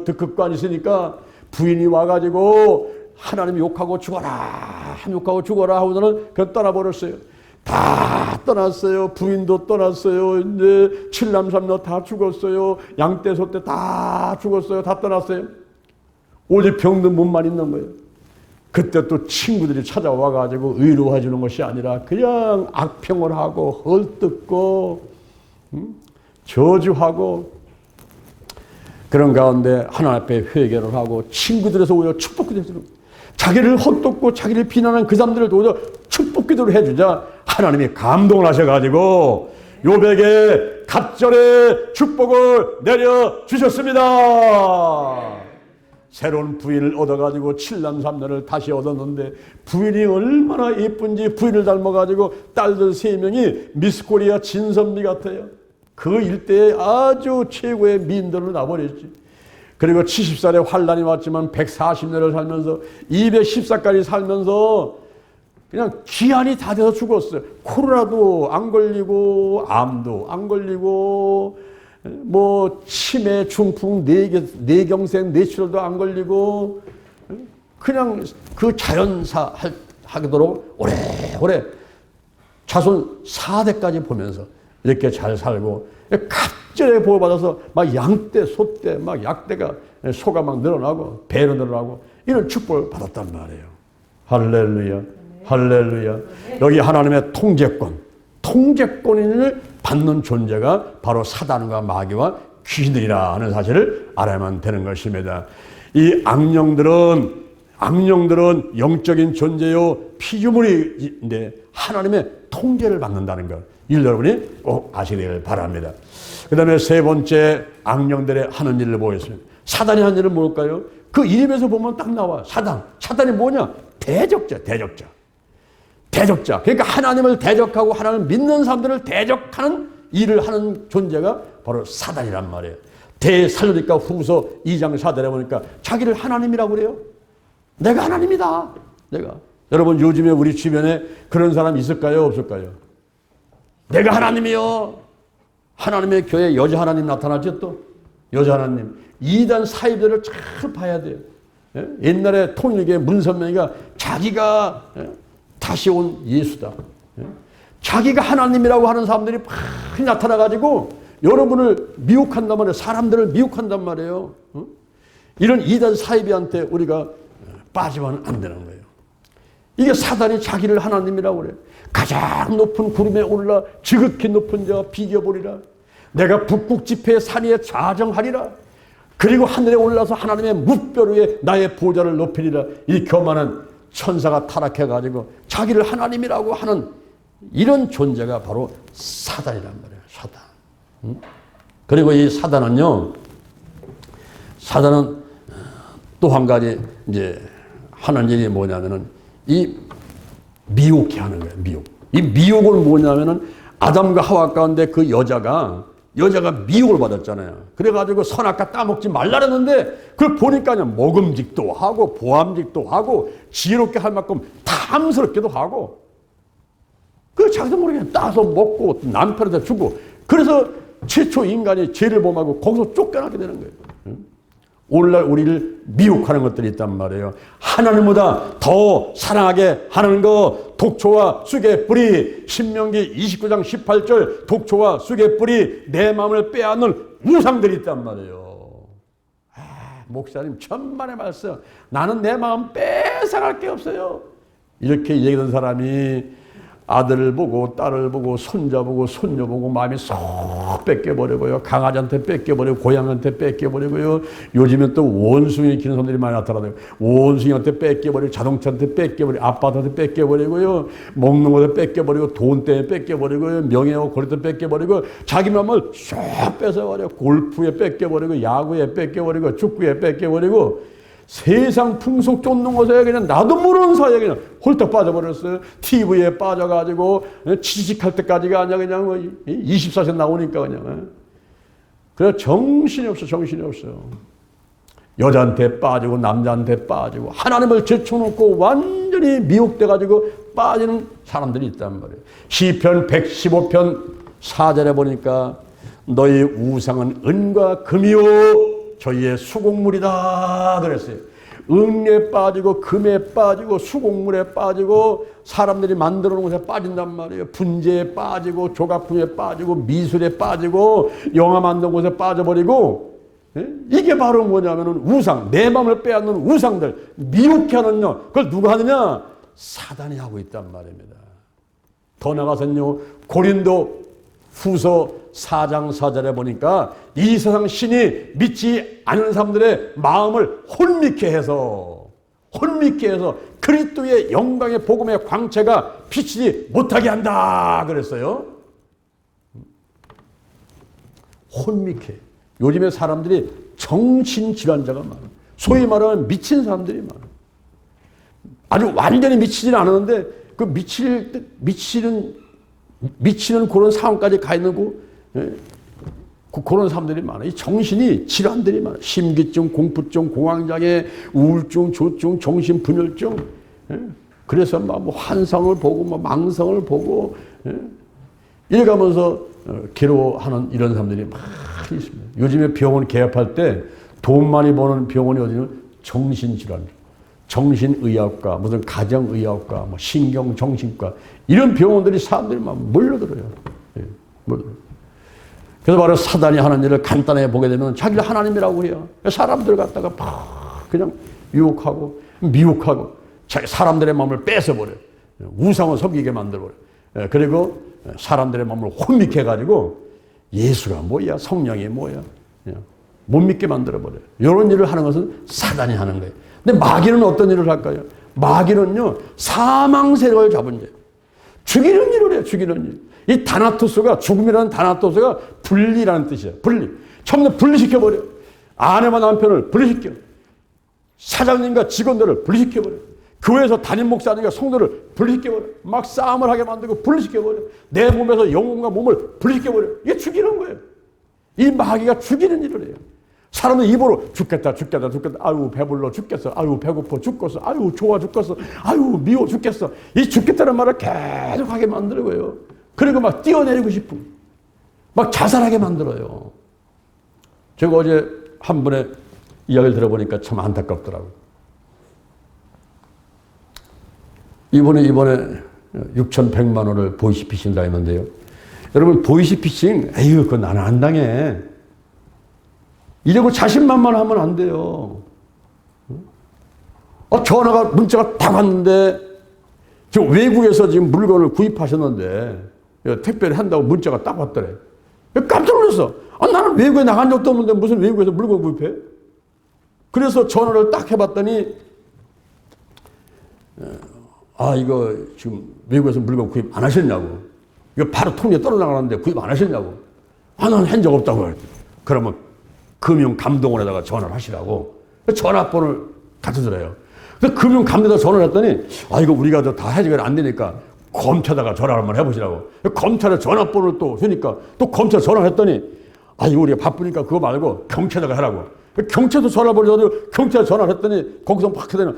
긁고 앉으니까 부인이 와가지고 하나님 욕하고 죽어라, 욕하고 죽어라 하고서는 그냥 떠나버렸어요. 다 떠났어요. 부인도 떠났어요. 이제 칠남 삼녀 다 죽었어요. 양떼 소떼 다 죽었어요. 다 떠났어요. 오직 병든 몸만 있는 거예요. 그때 또 친구들이 찾아와가지고 위로해 주는 것이 아니라 그냥 악평을 하고 헐뜯고 저주하고, 그런 가운데 하나님 앞에 회개를 하고 친구들에서 오히려 축복기도를 해주는 거예요. 자기를 헛돋고 자기를 비난한 그 사람들을 오히려 축복기도를 해주자 하나님이 감동을 하셔가지고 욥에게 갑절의 축복을 내려주셨습니다. 새로운 부인을 얻어가지고 칠남 삼녀를 다시 얻었는데, 부인이 얼마나 예쁜지 부인을 닮아가지고 딸들 3명이 미스코리아 진선미 같아요. 그 일대에 아주 최고의 미인들로 나버렸지. 그리고 70살에 환란이 왔지만 140년을 살면서 214까지 살면서 그냥 기한이 다 돼서 죽었어요. 코로나도 안 걸리고 암도 안 걸리고 뭐 치매, 중풍, 뇌경색, 뇌출혈도 안 걸리고 그냥 그 자연사 하도록 오래오래 자손 4대까지 보면서 이렇게 잘 살고, 갑절에 보호받아서 막 양떼, 소떼, 막 약대가 소가 막 늘어나고 배로 늘어나고 이런 축복을 받았단 말이에요. 할렐루야, 할렐루야. 여기 하나님의 통제권을 받는 존재가 바로 사단과 마귀와 귀신들이라 하는 사실을 알아야만 되는 것입니다. 이 악령들은 영적인 존재요 피조물인데 하나님의 통제를 받는다는 것, 이를 여러분이 꼭 아시기를 바랍니다. 그 다음에 세 번째, 악령들의 하는 일을 보겠습니다. 사단이 하는 일은 뭘까요? 그 이름에서 보면 딱 나와. 사단이 뭐냐? 대적자. 그러니까 하나님을 대적하고 하나님을 믿는 사람들을 대적하는 일을 하는 존재가 바로 사단이란 말이에요. 대살로니까 후서 2장 4절에 보니까 자기를 하나님이라고 그래요. 내가 하나님이다. 여러분 요즘에 우리 주변에 그런 사람 있을까요? 없을까요? 내가 하나님이요. 하나님의 교회 여자 하나님 나타났죠 또. 여자 하나님. 이단 사이들을 잘 봐야 돼요. 옛날에 통일교의 문선명이가 자기가 다시 온 예수다. 자기가 하나님이라고 하는 사람들이 많이 나타나가지고 여러분을 미혹한단 말이에요. 사람들을 미혹한단 말이에요. 이런 이단 사이비한테 우리가 빠지면 안 되는 거예요. 이게 사단이 자기를 하나님이라고 그래요. 가장 높은 구름에 올라 지극히 높은 자와 비교보리라. 내가 북극 지폐의 산 위에 좌정하리라. 그리고 하늘에 올라서 하나님의 뭇별 위에 나의 보좌를 높이리라. 이 교만한 천사가 타락해가지고 자기를 하나님이라고 하는 이런 존재가 바로 사단이란 말이에요. 사단. 그리고 이 사단은요, 사단은 또 한 가지 이제 하는 일이 뭐냐면은 이 미혹해 하는 거예요. 미혹. 이 미혹은 뭐냐면은 아담과 하와 가운데 그 여자가 미혹을 받았잖아요. 그래가지고 선악과 따먹지 말라 그랬는데 그걸 보니까 먹음직도 하고 보암직도 하고 지혜롭게 할 만큼 탐스럽기도 하고 그 자기도 모르게 따서 먹고 남편한테 주고 그래서 최초 인간이 죄를 범하고 거기서 쫓겨나게 되는 거예요. 오늘날 우리를 미혹하는 것들이 있단 말이에요. 하나님보다 더 사랑하게 하는 거 독초와 쑥의 뿌리 신명기 29장 18절 독초와 쑥의 뿌리 내 마음을 빼앗는 우상들이 있단 말이에요. 목사님 천만의 말씀 나는 내 마음 뺏어갈 게 없어요. 이렇게 얘기하는 사람이 아들을 보고 딸을 보고 손자 보고 손녀 보고 마음이 쏙 뺏겨버리고요. 강아지한테 뺏겨버리고 고양이한테 뺏겨버리고요. 요즘엔 또 원숭이 키우는 사람들이 많이 나타나요. 원숭이한테 뺏겨버리고 자동차한테 뺏겨버리고 아파트한테 뺏겨버리고요. 먹는 것에 뺏겨버리고 돈 때문에 뺏겨버리고요. 명예하고 권리도 뺏겨버리고 자기 마음을 쏙 뺏어버려. 골프에 뺏겨버리고 야구에 뺏겨버리고 축구에 뺏겨버리고 세상 풍속 쫓는 것에 그냥 나도 모르는 사이에 그냥 홀딱 빠져버렸어요. TV에 빠져가지고 취직할 때까지가 아니야 그냥 24시간 나오니까 그냥. 그래서 정신이 없어. 여자한테 빠지고 남자한테 빠지고 하나님을 제쳐놓고 완전히 미혹돼가지고 빠지는 사람들이 있단 말이에요. 시편 115편 4절에 보니까 너희 우상은 은과 금이요 저희의 수곡물이다 그랬어요. 은에 빠지고 금에 빠지고 수곡물에 빠지고 사람들이 만들어 놓은 것에 빠진단 말이에요. 분재에 빠지고 조각품에 빠지고 미술에 빠지고 영화 만든 곳에 빠져버리고 이게 바로 뭐냐면은 우상 내 마음을 빼앗는 우상들 미혹해 하는요. 그걸 누가 하느냐? 사단이 하고 있단 말입니다. 더 나가서는요. 고린도 후서 4장 4절에 보니까 이 세상 신이 믿지 않는 사람들의 마음을 혼미케 해서 그리스도의 영광의 복음의 광채가 비치지 못하게 한다 그랬어요. 혼미케. 요즘에 사람들이 정신질환자가 많아요. 소위 말하는 미친 사람들이 많아요. 아주 완전히 미치지는 않았는데 그 미치는 그런 상황까지 가 있는 그런 사람들이 많아요. 이 정신이 질환들이 많아요. 심기증, 공포증, 공황장애, 우울증, 조증, 정신분열증. 그래서 막 뭐 환상을 보고, 뭐 망상을 보고, 이래가면서 괴로워하는 이런 사람들이 많이 있습니다. 요즘에 병원 개업할 때 돈 많이 버는 병원이 어디는 정신질환, 정신의학과, 무슨 가정의학과, 뭐 신경정신과 이런 병원들이 사람들이 막 몰려들어요. 몰려들어요. 그래서 바로 사단이 하는 일을 간단하게 보게 되면 자기를 하나님이라고 해요. 사람들 갖다가 막 그냥 유혹하고 미혹하고 사람들의 마음을 뺏어버려요. 우상을 섬기게 만들어버려요. 그리고 사람들의 마음을 혼미케 해가지고 예수가 뭐야 성령이 뭐야 못 믿게 만들어버려요. 이런 일을 하는 것은 사단이 하는 거예요. 근데 마귀는 어떤 일을 할까요? 마귀는요 사망 세력을 잡은 죄 죽이는 일을 해요. 죽이는 일. 이 다나토스가 죽음이라는 다나토스가 분리라는 뜻이에요. 분리. 처음에 분리시켜버려. 아내와 남편을 분리시켜. 사장님과 직원들을 분리시켜버려. 교회에서 담임 목사님과 성도를 분리시켜버려. 막 싸움을 하게 만들고 분리시켜버려. 내 몸에서 영혼과 몸을 분리시켜버려. 이게 죽이는 거예요. 이 마귀가 죽이는 일을 해요. 사람은 입으로 죽겠다. 아유 배불러 죽겠어. 아유 배고파 죽겠어. 아유 좋아 죽겠어. 아유 미워 죽겠어. 이 죽겠다는 말을 계속 하게 만들고요. 그리고 막 뛰어내리고 싶은 막 자살하게 만들어요. 제가 어제 한 분의 이야기를 들어보니까 참 안타깝더라고요. 이번에 6,100만 원을 보이스피싱 당했는데요. 여러분 보이스피싱 에휴 그건 나는 안 당해. 이러고 자신만만하면 안 돼요. 전화가 문자가 딱 왔는데 지금 외국에서 지금 물건을 구입하셨는데 택배를 한다고 문자가 딱 왔더래. 깜짝 놀랐어. 나는 외국에 나간 적도 없는데 무슨 외국에서 물건 구입해? 그래서 전화를 딱 해봤더니 이거 지금 외국에서 물건 구입 안 하셨냐고. 이거 바로 통에 떨어나가는데 구입 안 하셨냐고. 나는 한 적 없다고. 그러면 금융감독원에다가 전화를 하시라고 전화번호를 갖다 드려요. 그래서 금융감독에다 전화를 했더니 이거 우리가 다 해결 안 되니까 검찰에다가 전화를 한번 해보시라고. 검찰에 전화번호를 또 주니까 또 검찰 전화를 했더니 이거 우리가 바쁘니까 그거 말고 경찰에다가 하라고. 경찰도 전화번호를 줘도 경찰에 전화를 했더니 거기서 막 하더니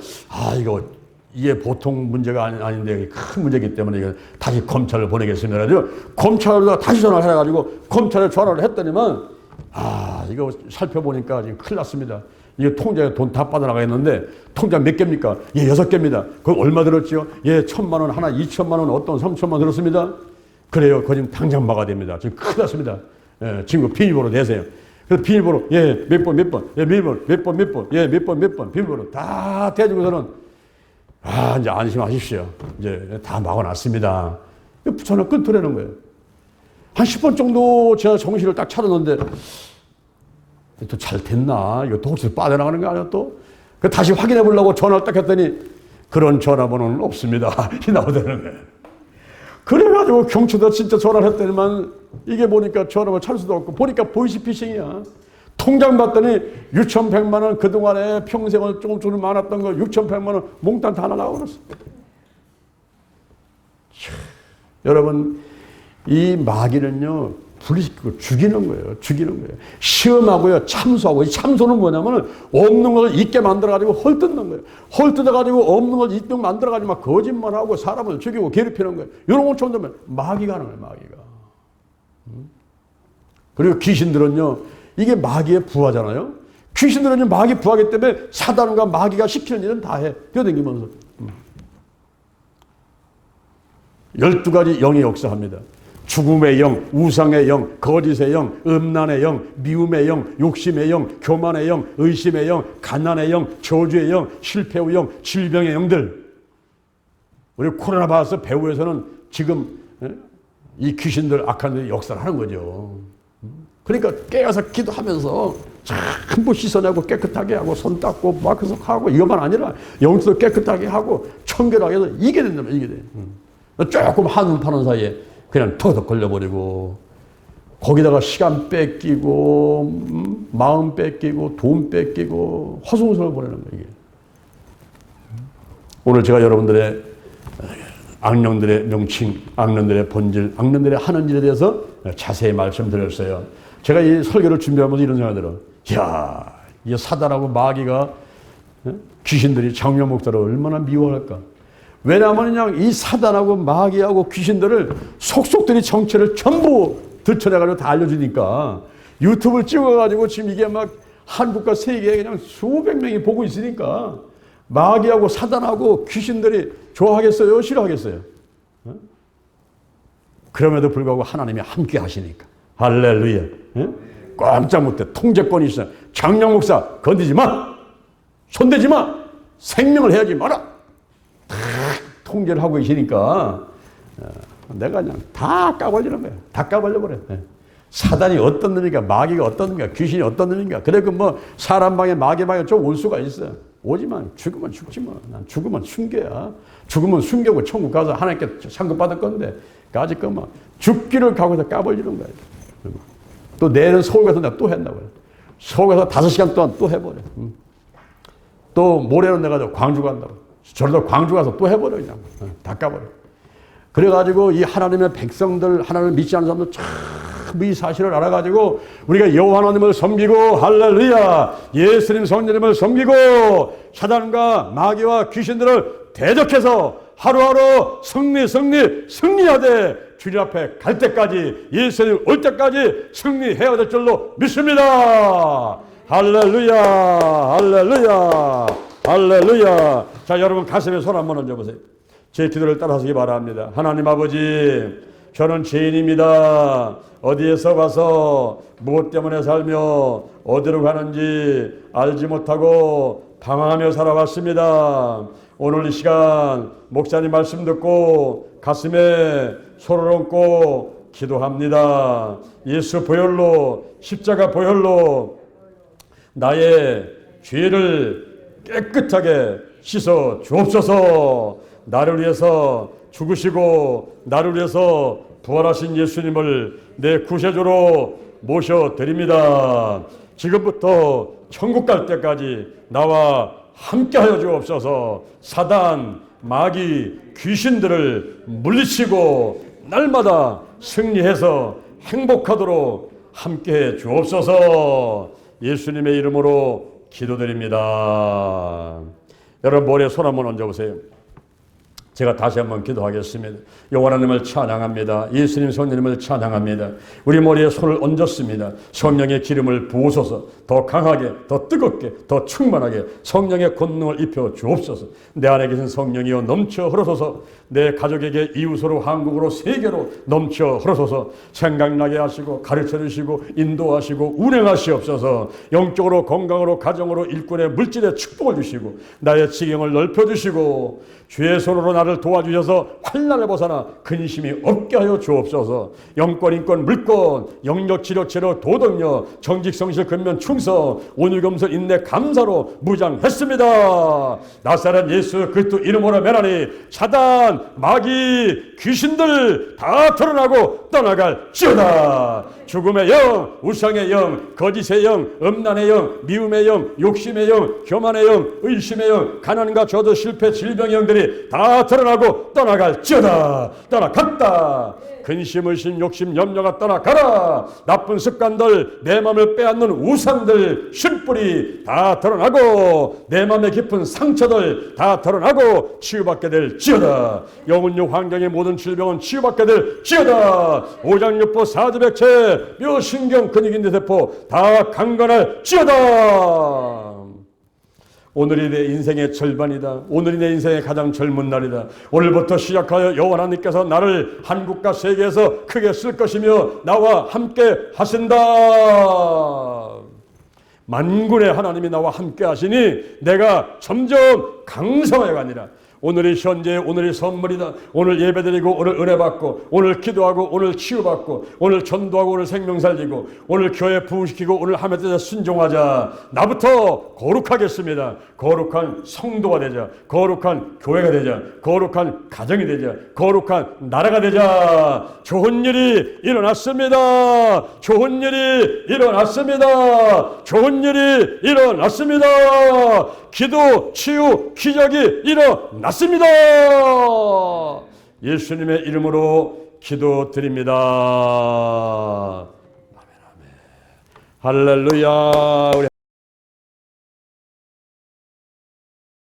이게 보통 문제가 아닌데 큰 문제이기 때문에 이거 다시 검찰을 보내겠습니다. 그래가지고 검찰에다가 다시 전화를 해가지고 검찰에 전화를 했더니만 이거 살펴보니까 지금 큰일 났습니다. 이게 통장에 돈 다 빠져나가겠는데 통장 몇 개입니까? 6개입니다. 그거 얼마 들었지요? 1,000만 원, 하나 2천만 원, 어떤 3천만 원 들었습니다. 그래요. 그거 지금 당장 막아야 됩니다. 지금 큰일 났습니다. 친구 비밀번호 내세요. 그래서 비밀번호 몇 번, 비밀번호 몇 번, 몇 번, 비밀번호 다 대주고서는 이제 안심하십시오. 이제 다 막아놨습니다. 전화 끊더라는 거예요. 한 10번 정도 제가 정신을 딱 차렸는데 또 잘 됐나? 이거 또 혹시 빠져나가는 거 아니야 또? 다시 확인해 보려고 전화를 딱 했더니 그런 전화번호는 없습니다. 이 나오더라는 거예요. 그래가지고 경찰도 진짜 전화를 했더니만 이게 보니까 전화를 찰 수도 없고 보니까 보이스피싱이야. 통장 봤더니 6,100만 원 그동안에 평생을 조금 많았던 거 6,100만 원 몽땅 다 날아가버렸어. 여러분 이 마귀는요 분리시키고 죽이는 거예요. 시험하고요 참소하고. 이 참소는 뭐냐면 없는 것을 있게 만들어가지고 헐뜯는 거예요. 헐뜯어가지고 없는 걸 있게 만들어가지고 막 거짓말하고 사람을 죽이고 괴롭히는 거예요. 이런 걸 처음에 마귀가 하는 거예요. 마귀가. 그리고 귀신들은요 이게 마귀의 부하잖아요. 귀신들은 마귀 부하기 때문에 사단과 마귀가 시키는 일은 다 해. 뛰어다니면서 12가지 영이 역사합니다. 죽음의 영, 우상의 영, 거짓의 영, 음란의 영, 미움의 영, 욕심의 영, 교만의 영, 의심의 영, 가난의 영, 저주의 영, 실패의 영, 질병의 영들. 우리 코로나 바이러스 배후에서는 지금 이 귀신들 악한 들이 역사를 하는 거죠. 그러니까 깨어서 기도하면서 전부 씻어내고 깨끗하게 하고 손 닦고 마크석하고 이것만 아니라 영도 깨끗하게 하고 청결하게 해서 이게 된다면 이게 돼. 조금 한눈 파는 사이에 그냥 턱턱 걸려버리고 거기다가 시간 뺏기고 마음 뺏기고 돈 뺏기고 허송세월 보내는 거예요. 이게. 오늘 제가 여러분들의 악령들의 명칭, 악령들의 본질, 악령들의 하는 일에 대해서 자세히 말씀드렸어요. 제가 이 설교를 준비하면서 이런 생각이 들어요. 이야, 이 사단하고 마귀가 귀신들이 장로 목사를 얼마나 미워할까. 왜냐하면 그냥 이 사단하고 마귀하고 귀신들을 속속들이 정체를 전부 들춰내가지고 다 알려주니까 유튜브를 찍어가지고 지금 이게 막 한국과 세계에 그냥 수백 명이 보고 있으니까 마귀하고 사단하고 귀신들이 좋아하겠어요? 싫어하겠어요? 그럼에도 불구하고 하나님이 함께 하시니까. 할렐루야. 꼼짝 못해. 통제권이 있어요. 장로 목사 건드리지 마. 손대지 마. 생명을 해야지 마라. 통제를 하고 계시니까 내가 그냥 다 까발리는 거야. 다 까발려버려. 사단이 어떤 놈인가, 마귀가 어떤 놈인가, 귀신이 어떤 놈인가. 그래 뭐 사람 방에 마귀 방에 좀 올 수가 있어. 오지만 죽으면 죽지 뭐. 난 죽으면 순교야. 죽으면 순교고 천국 가서 하나님께 상급 받을 건데 까짓 거만 죽기를 각오해서 까발리는 거야. 또 내일은 서울 가서 내가 또 한다고요. 서울 가서 5시간 동안 또 해버려. 또 모레는 내가 광주 간다고. 저러다 광주 가서 또 해버려, 그냥. 다 까버려. 그래가지고 이 하나님의 백성들, 하나님을 믿지 않는 사람들 참 이 사실을 알아가지고 우리가 여호와 하나님을 섬기고, 할렐루야, 예수님 성령님을 섬기고, 사단과 마귀와 귀신들을 대적해서 하루하루 승리하되 주님 앞에 갈 때까지, 예수님 올 때까지 승리해야 될 줄로 믿습니다. 할렐루야, 할렐루야, 할렐루야. 자, 여러분 가슴에 손 한번 얹어보세요. 제 기도를 따라하시기 바랍니다. 하나님 아버지, 저는 죄인입니다. 어디에서 가서 무엇 때문에 살며 어디로 가는지 알지 못하고 방황하며 살아왔습니다. 오늘 이 시간 목사님 말씀 듣고 가슴에 손을 얹고 기도합니다. 예수 보혈로, 십자가 보혈로 나의 죄를 깨끗하게 씻어 주옵소서. 나를 위해서 죽으시고 나를 위해서 부활하신 예수님을 내 구세주로 모셔드립니다. 지금부터 천국 갈 때까지 나와 함께하여 주옵소서. 사단, 마귀, 귀신들을 물리치고 날마다 승리해서 행복하도록 함께해 주옵소서. 예수님의 이름으로 기도드립니다. 여러분 머리에 손 한번 얹어보세요. 제가 다시 한번 기도하겠습니다. 여호와 하나님을 찬양합니다. 예수님 성령님을 찬양합니다. 우리 머리에 손을 얹었습니다. 성령의 기름을 부으소서. 더 강하게, 더 뜨겁게, 더 충만하게 성령의 권능을 입혀 주옵소서. 내 안에 계신 성령이여 넘쳐 흐르소서. 내 가족에게 이웃으로, 한국으로, 세계로 넘쳐 흐르소서. 생각나게 하시고 가르쳐 주시고 인도하시고 운행하시옵소서. 영적으로, 건강으로, 가정으로, 일꾼의 물질의 축복을 주시고 나의 지경을 넓혀 주시고 주의 손으로 나를 도와주셔서 환난을 벗어나 근심이 없게 하여 주옵소서. 영권, 인권, 물권, 영력, 지력, 재력, 도덕력, 정직, 성실, 근면, 충성, 온유, 겸손, 인내, 감사로 무장했습니다. 나사렛 예수 그리스도 이름으로 멸하니 사단, 마귀, 귀신들 다 드러나고 떠나갈지어다. 죽음의 영, 우상의 영, 거짓의 영, 음란의 영, 미움의 영, 욕심의 영, 교만의 영, 의심의 영, 가난과 저주, 실패, 질병의 영들이 다 드러나고 떠나갈지어다. 떠나갔다. 근심, 의심, 욕심, 염려가 떠나가라. 나쁜 습관들, 내 마음을 빼앗는 우상들, 슌뿌리 다 드러나고 내 마음의 깊은 상처들 다 드러나고 치유받게 될지어다. 영혼력, 환경의 모든 질병은 치유받게 될지어다. 오장육부, 사주백체, 묘, 신경, 근육, 인대, 세포 다 강건할지어다. 오늘이 내 인생의 절반이다. 오늘이 내 인생의 가장 젊은 날이다. 오늘부터 시작하여 여호와 하나님께서 나를 한국과 세계에서 크게 쓸 것이며 나와 함께 하신다. 만군의 하나님이 나와 함께 하시니 내가 점점 강성하여 가니라. 오늘이 현재, 오늘이 선물이다. 오늘 예배드리고 오늘 은혜 받고 오늘 기도하고 오늘 치유받고 오늘 전도하고 오늘 생명 살리고 오늘 교회 부흥시키고 오늘 하나님께 순종하자. 나부터 거룩하겠습니다. 거룩한 성도가 되자. 거룩한 교회가 되자. 거룩한 가정이 되자. 거룩한 나라가 되자. 좋은 일이 일어났습니다. 좋은 일이 일어났습니다. 좋은 일이 일어났습니다. 기도, 치유, 기적이 일어났습니다. 예수님의 이름으로 기도드립니다. 아멘, 아멘. 할렐루야.